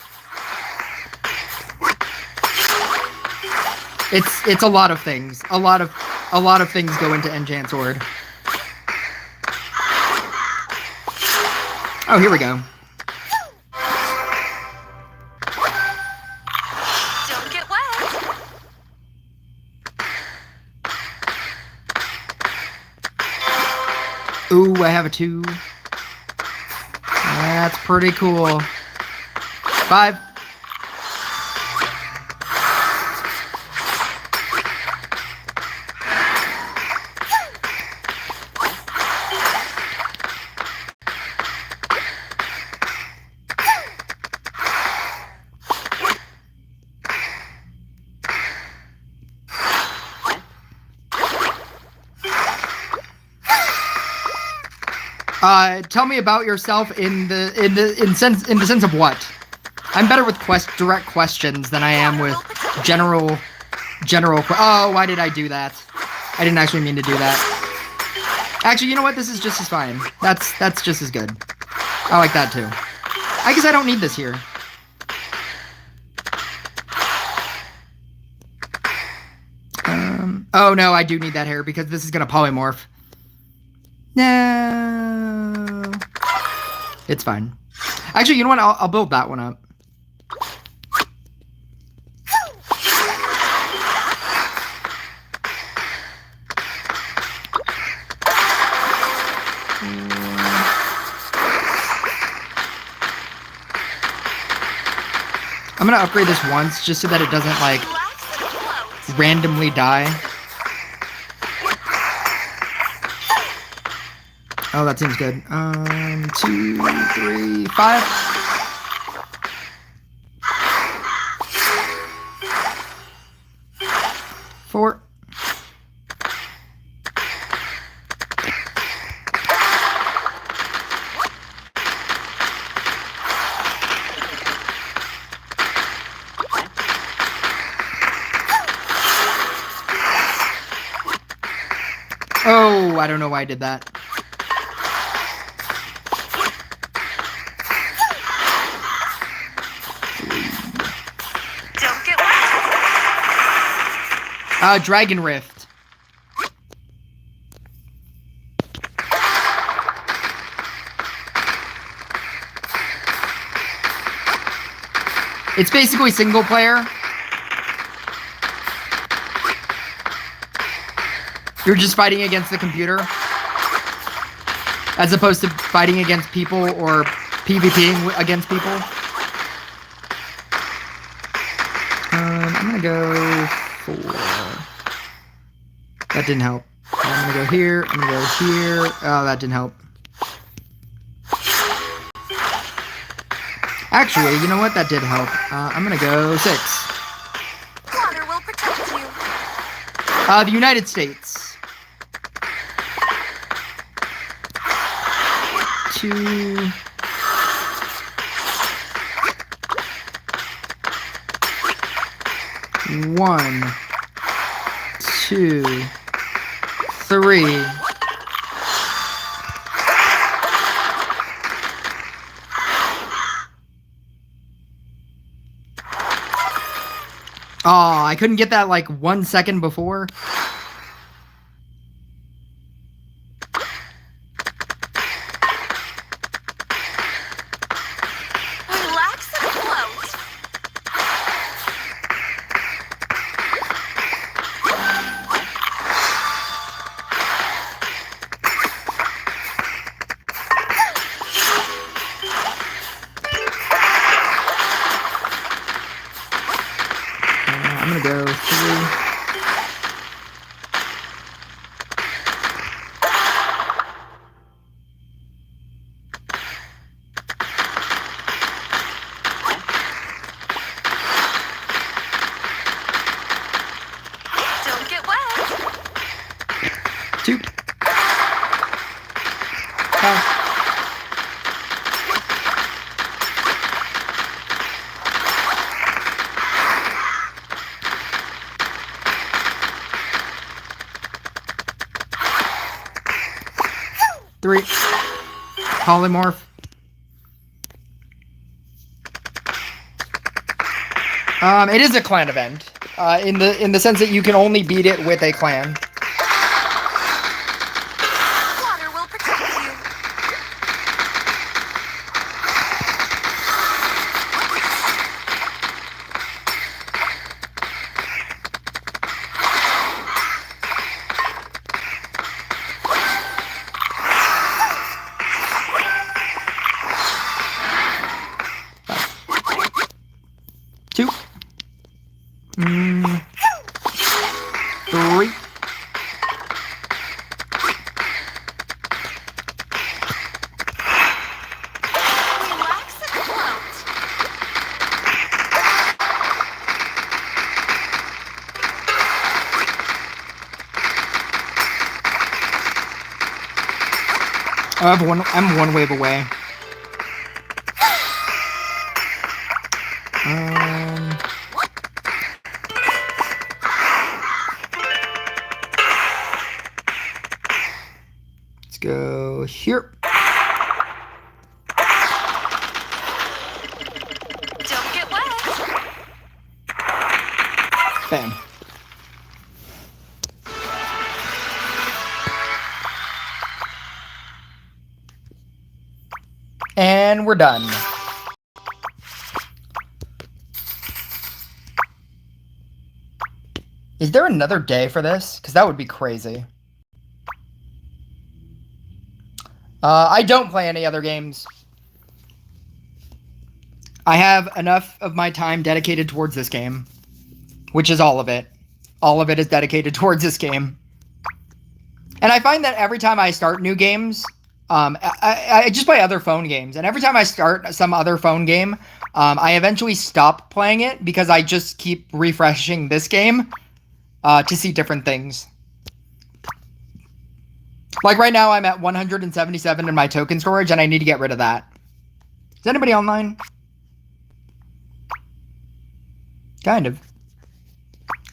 It's a lot of things. A lot of things go into Enchant Sword. Oh, here we go. Don't get wet. Ooh, I have a 2. That's pretty cool. 5. Tell me about yourself in the sense of what? I'm better with direct questions than I am with general. Oh, why did I do that? I didn't actually mean to do that. Actually, you know what? This is just as fine. That's just as good. I like that too. I guess I don't need this here. Oh no, I do need that hair because this is gonna polymorph. No. It's fine. Actually, you know what? I'll build that one up. I'm gonna upgrade this once just so that it doesn't, like, randomly die. Oh, that seems good. 2, 3, 5. Four. Oh, I don't know why I did that. Don't get wet. Dragon Rift. It's basically single player. You're just fighting against the computer, as opposed to fighting against people or PvPing against people. I'm gonna go 4. That didn't help. I'm gonna go here. I'm gonna go here. Oh, that didn't help. Actually, you know what? That did help. I'm gonna go 6. Water will protect you. The United States. 2. One, 2, 3. Oh, I couldn't get that like 1 second before. Relax and float. I'm gonna go 3. Huh. Three. Polymorph. It is a clan event. In the sense that you can only beat it with a clan. Water will protect you. Two. Three. Relax and float. I'm one wave away. Let's go here. Don't get wet. Bam. And we're done. Is there another day for this? Because that would be crazy. I don't play any other games. I have enough of my time dedicated towards this game, which is all of it. All of it is dedicated towards this game. And I find that every time I start new games, I just play other phone games. And every time I start some other phone game, I eventually stop playing it because I just keep refreshing this game to see different things. Like right now, I'm at 177 in my token storage, and I need to get rid of that. Is anybody online? Kind of.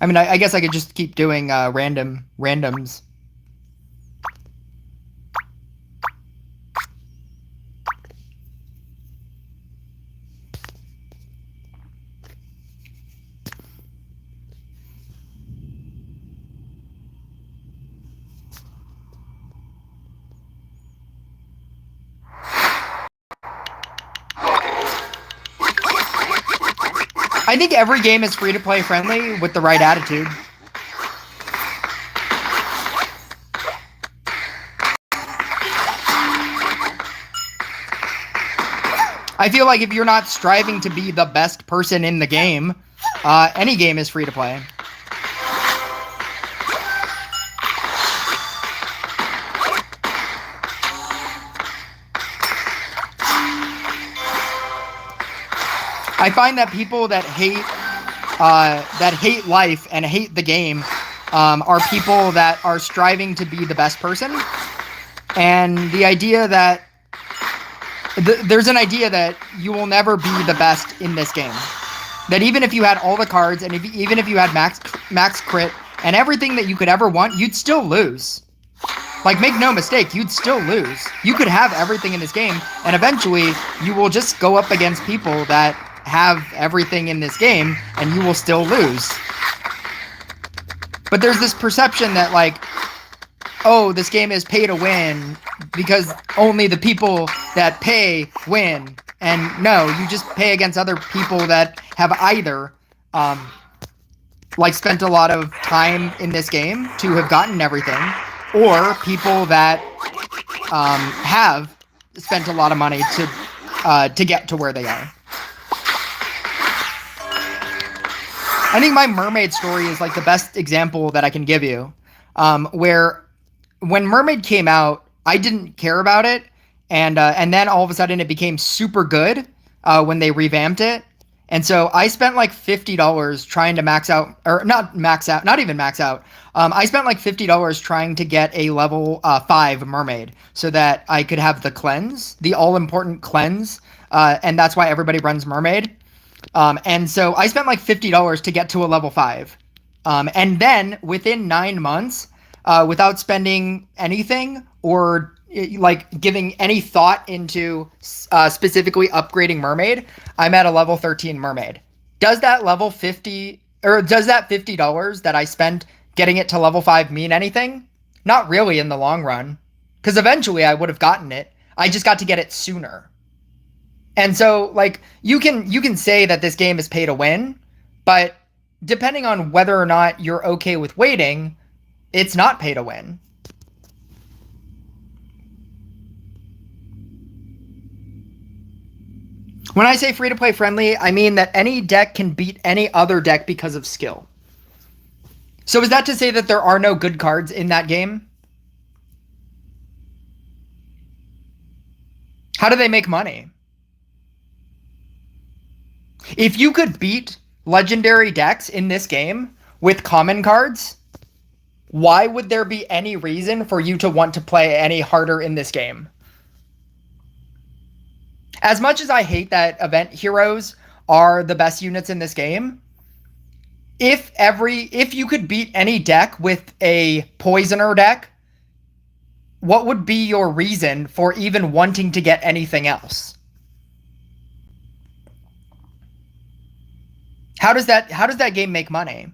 I mean, I guess I could just keep doing randoms. I think every game is free-to-play friendly with the right attitude. I feel like if you're not striving to be the best person in the game, any game is free-to-play. I find that people that hate life and hate the game are people that are striving to be the best person. And the idea that there's an idea that you will never be the best in this game. That even if you had all the cards and even if you had max crit and everything that you could ever want, you'd still lose. Like, make no mistake, you'd still lose. You could have everything in this game, and eventually you will just go up against people that have everything in this game, and you will still lose. But there's this perception that, like, oh, this game is pay to win because only the people that pay win. And no, you just pay against other people that have either like spent a lot of time in this game to have gotten everything, or people that have spent a lot of money to get to where they are. I think my mermaid story is like the best example that I can give you, where when Mermaid came out, I didn't care about it, and then all of a sudden it became super good when they revamped it, And so I spent like $50 trying to max out, or not max out, not even max out. I spent like $50 trying to get a level 5 mermaid so that I could have the cleanse, the all important cleanse. And that's why everybody runs mermaid. And so I spent like $50 to get to a level 5. And then within 9 months, without spending anything or like giving any thought into specifically upgrading mermaid, I'm at a level 13 mermaid. Does that level 50 or does that $50 that I spent getting it to level 5 mean anything? Not really in the long run, because eventually I would have gotten it. I just got to get it sooner. And so like you can say that this game is pay to win, but depending on whether or not you're okay with waiting, it's not pay to win. When I say free to play friendly, I mean that any deck can beat any other deck because of skill. So is that to say that there are no good cards in that game? How do they make money? If you could beat legendary decks in this game with common cards, why would there be any reason for you to want to play any harder in this game? As much as I hate that event heroes are the best units in this game, if you could beat any deck with a poisoner deck, what would be your reason for even wanting to get anything else? How does that game make money?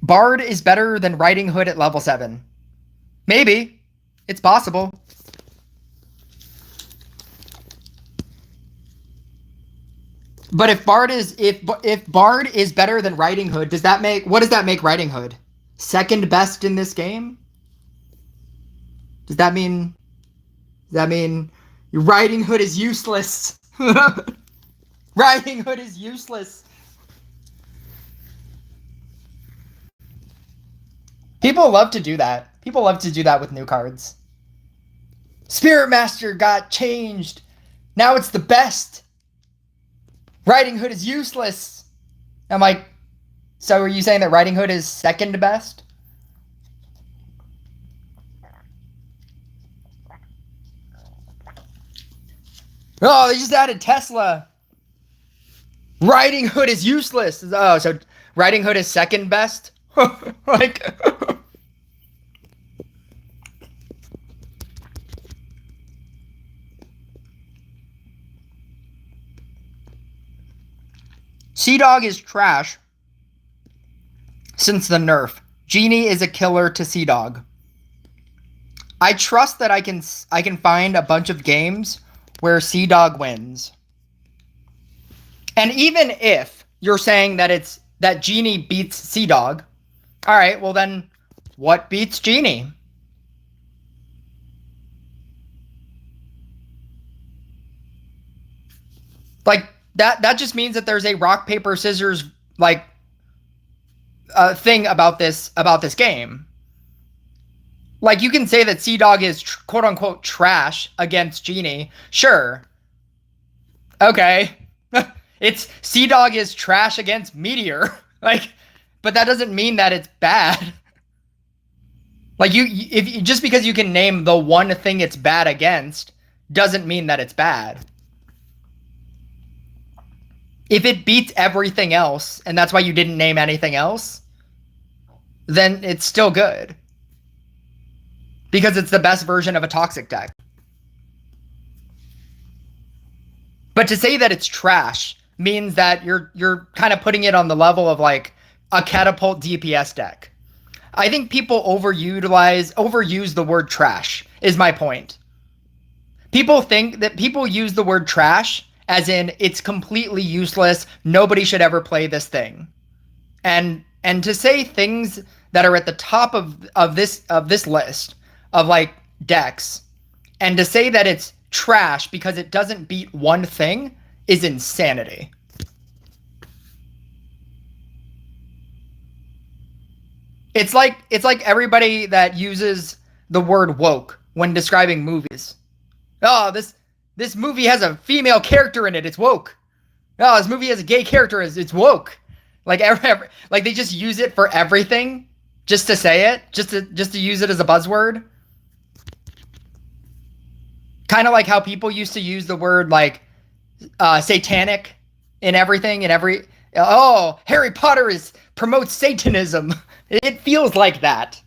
Bard is better than Riding Hood at level 7. Maybe. It's possible. But if Bard is better than Riding Hood, what does that make Riding Hood? Second best in this game? Does that mean Riding Hood is useless? Riding Hood is useless. People love to do that. People love to do that with new cards. Spirit Master got changed. Now it's the best. Riding Hood is useless. I'm like, so are you saying that Riding Hood is second best? Oh, they just added Tesla. Riding Hood is useless. Oh, so Riding Hood is second best? Like... Sea-Dog is trash since the nerf. Genie is a killer to Sea-Dog. I trust that I can find a bunch of games where Sea-Dog wins. And even if you're saying that Genie beats Sea-Dog, all right, well then what beats Genie? Like that just means that there's a rock paper scissors like thing about this game. Like you can say that Sea-Dog is quote unquote trash against Genie. Sure. Okay. It's Sea-Dog is trash against Meteor. Like, but that doesn't mean that it's bad. Like if just because you can name the one thing it's bad against doesn't mean that it's bad. If it beats everything else, and that's why you didn't name anything else, then it's still good. Because it's the best version of a toxic deck. But to say that it's trash means that you're kind of putting it on the level of like a catapult DPS deck. I think people overuse the word trash, is my point. People think that people use the word trash as in it's completely useless, nobody should ever play this thing. And to say things that are at the top of this list of like decks, and to say that it's trash because it doesn't beat one thing is insanity. It's like everybody that uses the word woke when describing movies. Oh, this movie has a female character in it. It's woke. Oh, this movie has a gay character. It's woke. Like like they just use it for everything, just to say it, just to use it as a buzzword. Kind of like how people used to use the word like satanic in everything and every. Oh, Harry Potter promotes Satanism. It feels like that.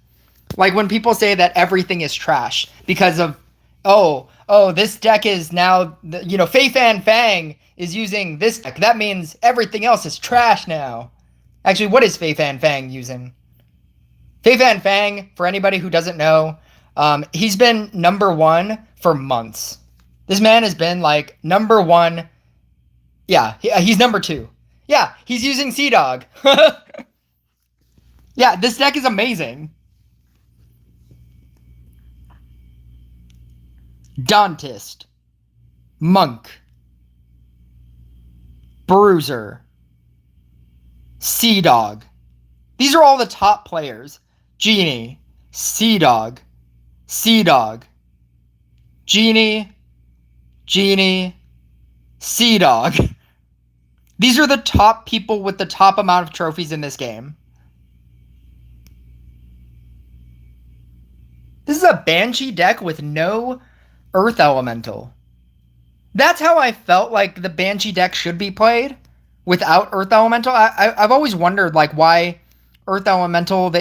Like when people say that everything is trash because of, this deck is now, Fei Fan Fang is using this deck. That means everything else is trash now. Actually, what is Fei Fan Fang using? Fei Fan Fang, for anybody who doesn't know, he's been number one for months. This man has been like number one. Yeah, he's number two. Yeah, he's using Sea Dog. Yeah, this deck is amazing. Dantist, Monk, Bruiser, Sea Dog. These are all the top players. Genie, Sea Dog, Sea Dog, Genie, Sea Dog. These are the top people with the top amount of trophies in this game. This is a Banshee deck with no Earth Elemental. That's how I felt like the Banshee deck should be played, without Earth Elemental. I've always wondered like why Earth Elemental,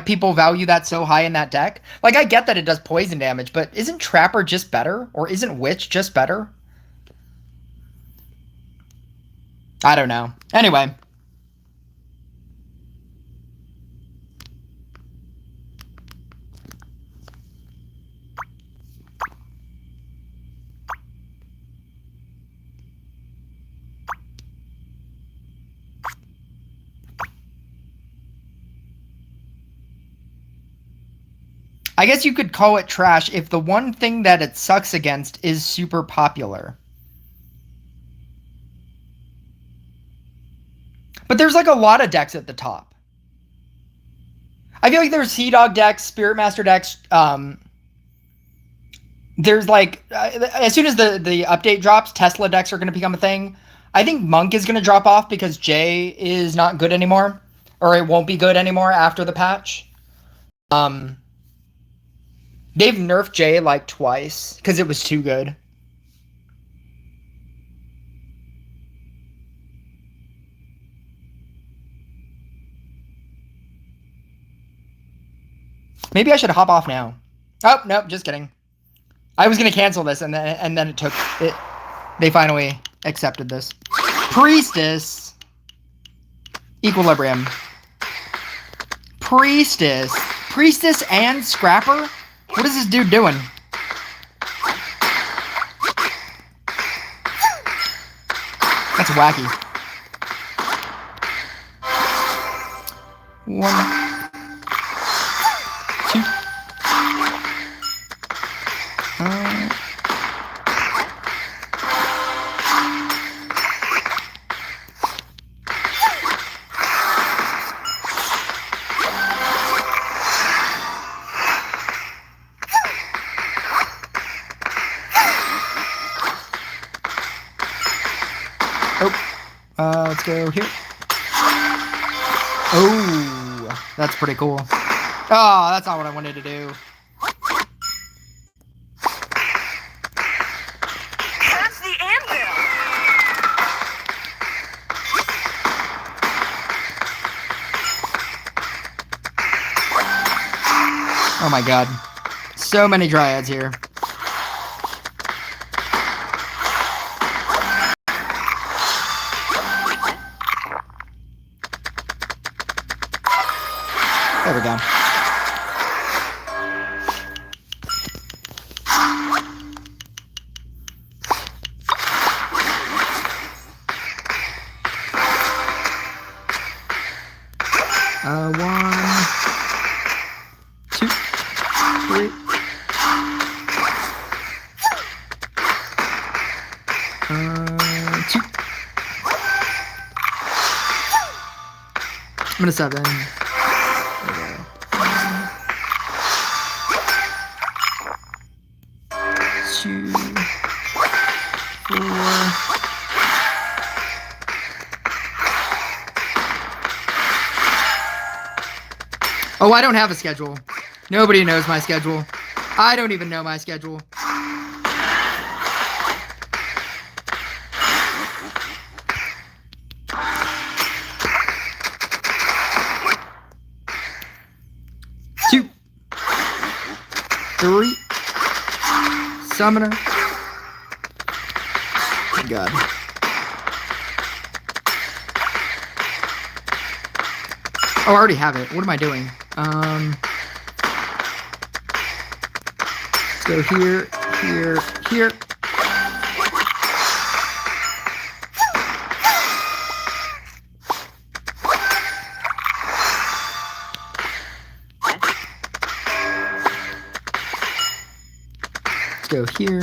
people value that so high in that deck. Like I get that it does poison damage, but isn't Trapper just better? Or isn't Witch just better? I don't know. Anyway. I guess you could call it trash if the one thing that it sucks against is super popular. But there's like a lot of decks at the top. I feel like there's Sea Dog decks, Spirit Master decks. There's like, as soon as the update drops, Tesla decks are going to become a thing. I think Monk is going to drop off because J is not good anymore. Or it won't be good anymore after the patch. They've nerfed J like twice because it was too good. Maybe I should hop off now. Oh, nope, just kidding. I was going to cancel this and then it took it. They finally accepted this. Priestess. Equilibrium. Priestess. Priestess and Scrapper? What is this dude doing? That's wacky. One. Two. Let's go here. Oh, that's pretty cool. Oh, that's not what I wanted to do. That's the anvil. Oh my god. So many dryads here. There we go. One, two, three. Two. I'm gonna 7. Oh, I don't have a schedule. Nobody knows my schedule. I don't even know my schedule. Two. Three. Summoner. Oh, God. Oh, I already have it. What am I doing? Let's go here, here, here. Let's go here.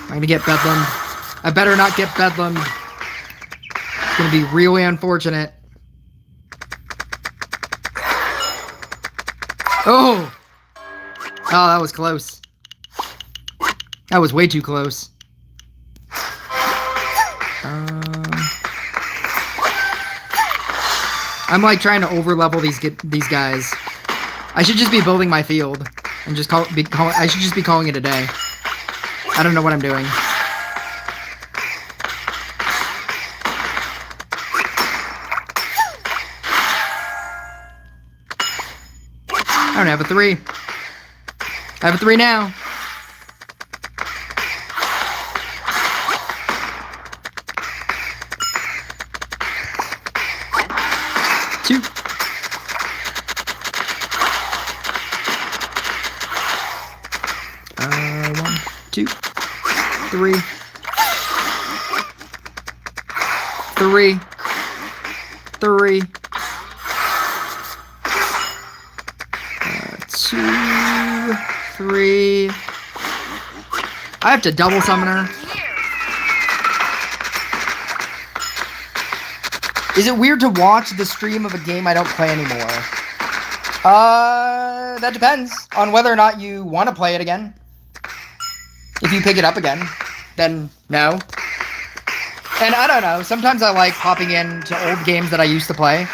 I'm gonna get Bedlam. I better not get Bedlam. It's gonna be really unfortunate. Oh! Oh, that was close. That was way too close. I'm like trying to overlevel these guys. I should just be building my field and just I should just be calling it a day. I don't know what I'm doing. I don't have a 3. I have a 3 now. Two. One, two, 3. 3. 3. 2, 3. I have to double summoner. Is it weird to watch the stream of a game I don't play anymore? That depends on whether or not you want to play it again. If you pick it up again, then no. And I don't know, sometimes I like popping into old games that I used to play.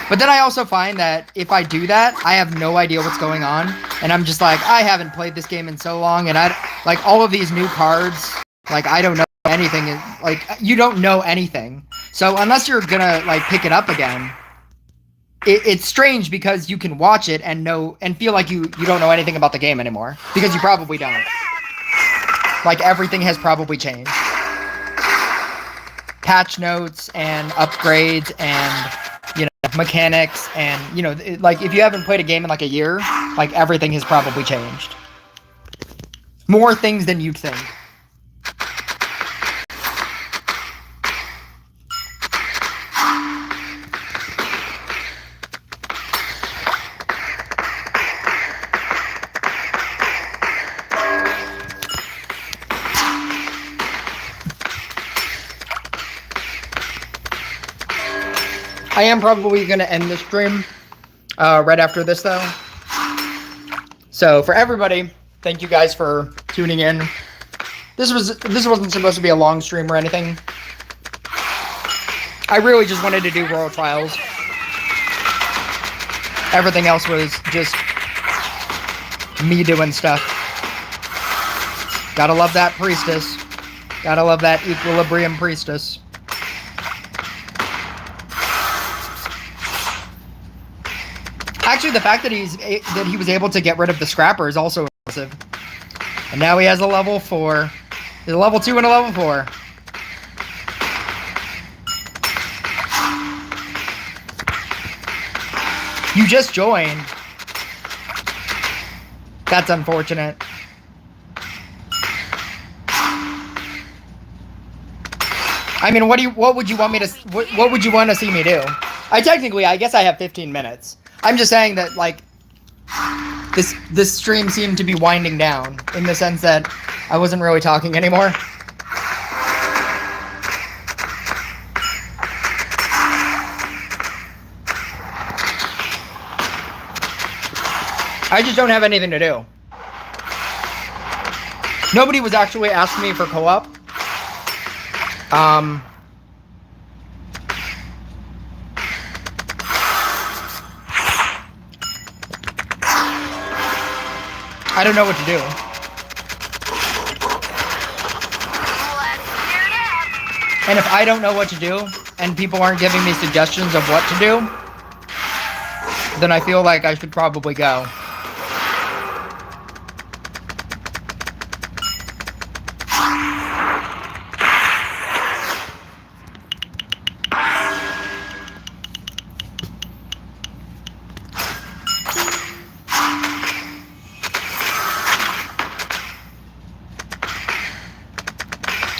But then I also find that if I do that, I have no idea what's going on. And I'm just like, I haven't played this game in so long. And like all of these new cards, like I don't know anything. Like you don't know anything. So unless you're gonna like pick it up again, it's strange because you can watch it and know and feel like you don't know anything about the game anymore. Because you probably don't. Like everything has probably changed. Patch notes and upgrades and mechanics and like if you haven't played a game in like a year, like everything has probably changed. More things than you'd think. I am probably going to end the stream right after this, though. So for everybody, thank you guys for tuning in. This wasn't supposed to be a long stream or anything. I really just wanted to do Royal Trials. Everything else was just me doing stuff. Gotta love that priestess. Gotta love that equilibrium priestess. Actually, the fact that he was able to get rid of the scrapper is also impressive. And now he has a level 4. He's a level 2 and a level 4. You just joined. That's unfortunate. I mean, what would you want me to what would you want to see me do? I guess I have 15 minutes. I'm just saying that like this stream seemed to be winding down in the sense that I wasn't really talking anymore. I just don't have anything to do. Nobody was actually asking me for co-op. I don't know what to do. And if I don't know what to do, and people aren't giving me suggestions of what to do, then I feel like I should probably go.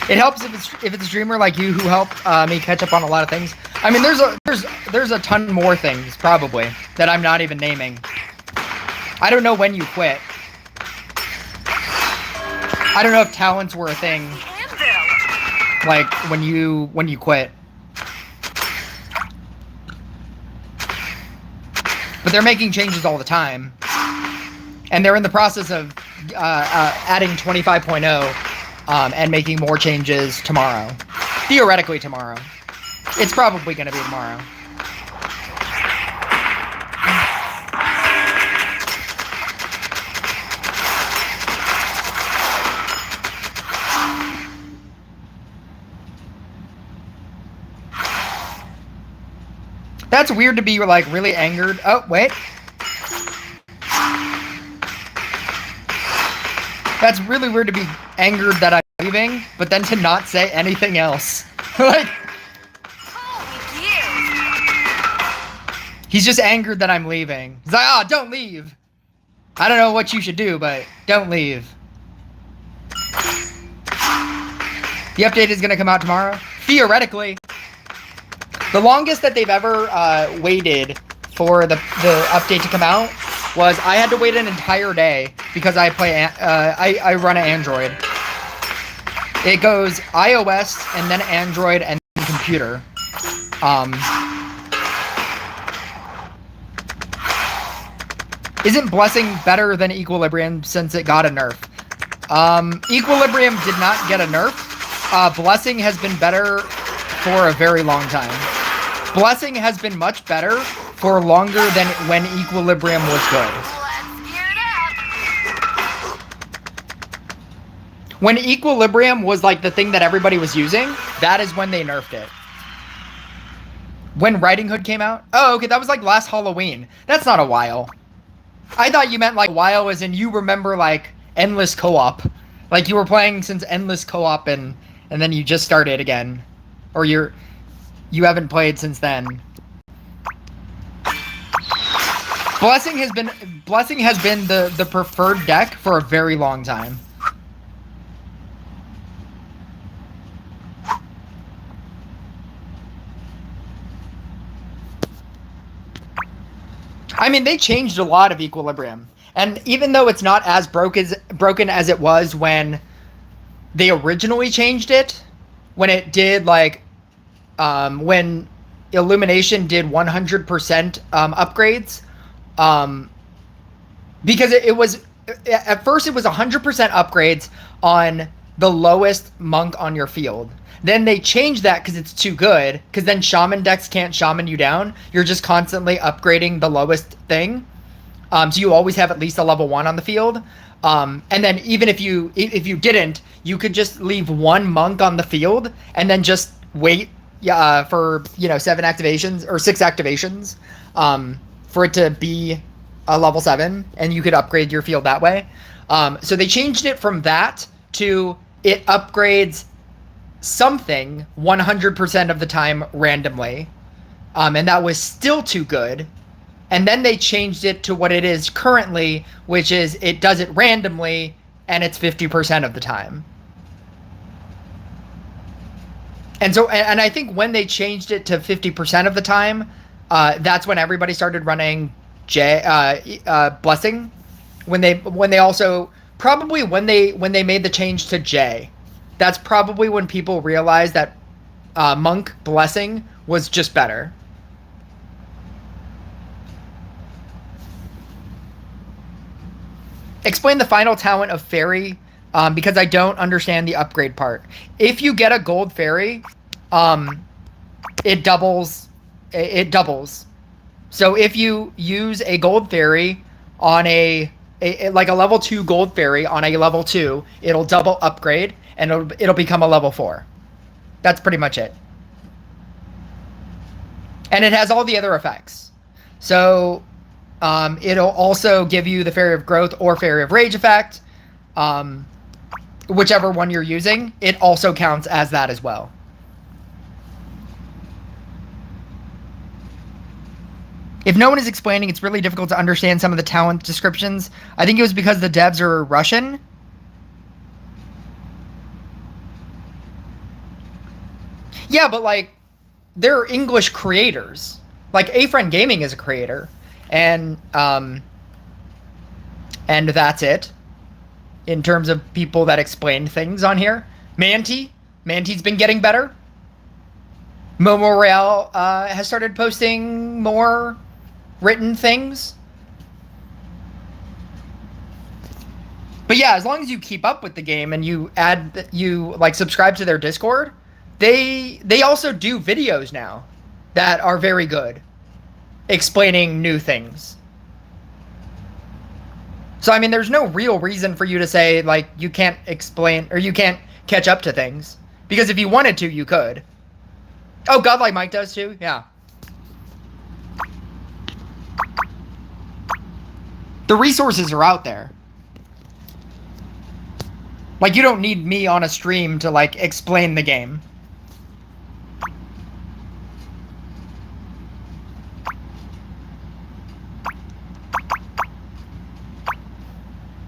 It helps if it's a streamer like you who helped me catch up on a lot of things. I mean, there's a ton more things probably that I'm not even naming. I don't know when you quit. I don't know if talents were a thing. Like when you quit. But they're making changes all the time, and they're in the process of adding 25.0. And making more changes tomorrow. Theoretically tomorrow. It's probably going to be tomorrow. That's weird to be like really angered. Oh, wait. That's really weird to be angered that I'm leaving, but then to not say anything else. Like, he's just angered that I'm leaving. He's like, oh, don't leave. I don't know what you should do, but don't leave. The update is going to come out tomorrow? Theoretically. The longest that they've ever waited for the update to come out was I had to wait an entire day because I run an Android. It goes iOS and then Android and then computer. Isn't Blessing better than Equilibrium since it got a nerf? Equilibrium did not get a nerf. Blessing has been better for a very long time. Blessing has been much better for longer than when Equilibrium was good. When Equilibrium was like the thing that everybody was using, that is when they nerfed it. When Riding Hood came out? Oh, okay, that was like last Halloween. That's not a while. I thought you meant like a while as in you remember like Endless Co-op. Like you were playing since Endless Co-op and then you just started again. Or you haven't played since then. Blessing has been the preferred deck for a very long time. I mean, they changed a lot of Equilibrium. And even though it's not as broken as it was when they originally changed it, when it did like when Illumination did 100% upgrades, because it was at first it was 100% upgrades on the lowest monk on your field. Then they changed that because it's too good, because then shaman decks can't shaman you down. You're just constantly upgrading the lowest thing, so you always have at least a level 1 on the field. And then even if you didn't, you could just leave one monk on the field and then just wait for 7 activations or 6 activations for it to be a level 7, and you could upgrade your field that way. So they changed it from that to it upgrades something 100% of the time randomly, and that was still too good. And then they changed it to what it is currently, which is it does it randomly and it's 50% of the time. And so, and I think when they changed it to 50% of the time, that's when everybody started running Blessing. When they also probably when they made the change to J, that's probably when people realized that Monk Blessing was just better. Explain the final talent of fairy, because I don't understand the upgrade part. If you get a gold fairy, it doubles. It doubles. So if you use a gold fairy on like a level 2 gold fairy on a level 2, it'll double upgrade and it'll become a level 4. That's pretty much it. And it has all the other effects. So it'll also give you the Fairy of Growth or Fairy of Rage effect. Whichever one you're using, it also counts as that as well. If no one is explaining, it's really difficult to understand some of the talent descriptions. I think it was because the devs are Russian. Yeah, but like, they're English creators. Like, A-Friend Gaming is a creator. And that's it. In terms of people that explain things on here. Manty's been getting better. Momo Royale has started posting more written things. But yeah, as long as you keep up with the game and you like subscribe to their Discord, they also do videos now that are very good, explaining new things. So I mean, there's no real reason for you to say like you can't explain or you can't catch up to things, because if you wanted to, you could. Oh, Godlike Mike does too. Yeah. The resources are out there. Like, you don't need me on a stream to like explain the game.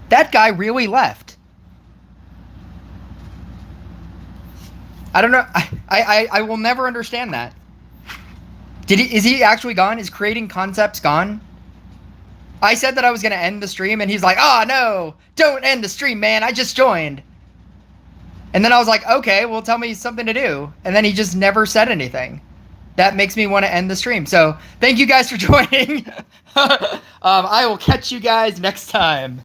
That guy really left. I don't know. I will never understand that. Is he actually gone? Is Creating Concepts gone? I said that I was going to end the stream, and he's like, oh, no, don't end the stream, man. I just joined. And then I was like, okay, well, tell me something to do. And then he just never said anything. That makes me want to end the stream. So thank you guys for joining. I will catch you guys next time.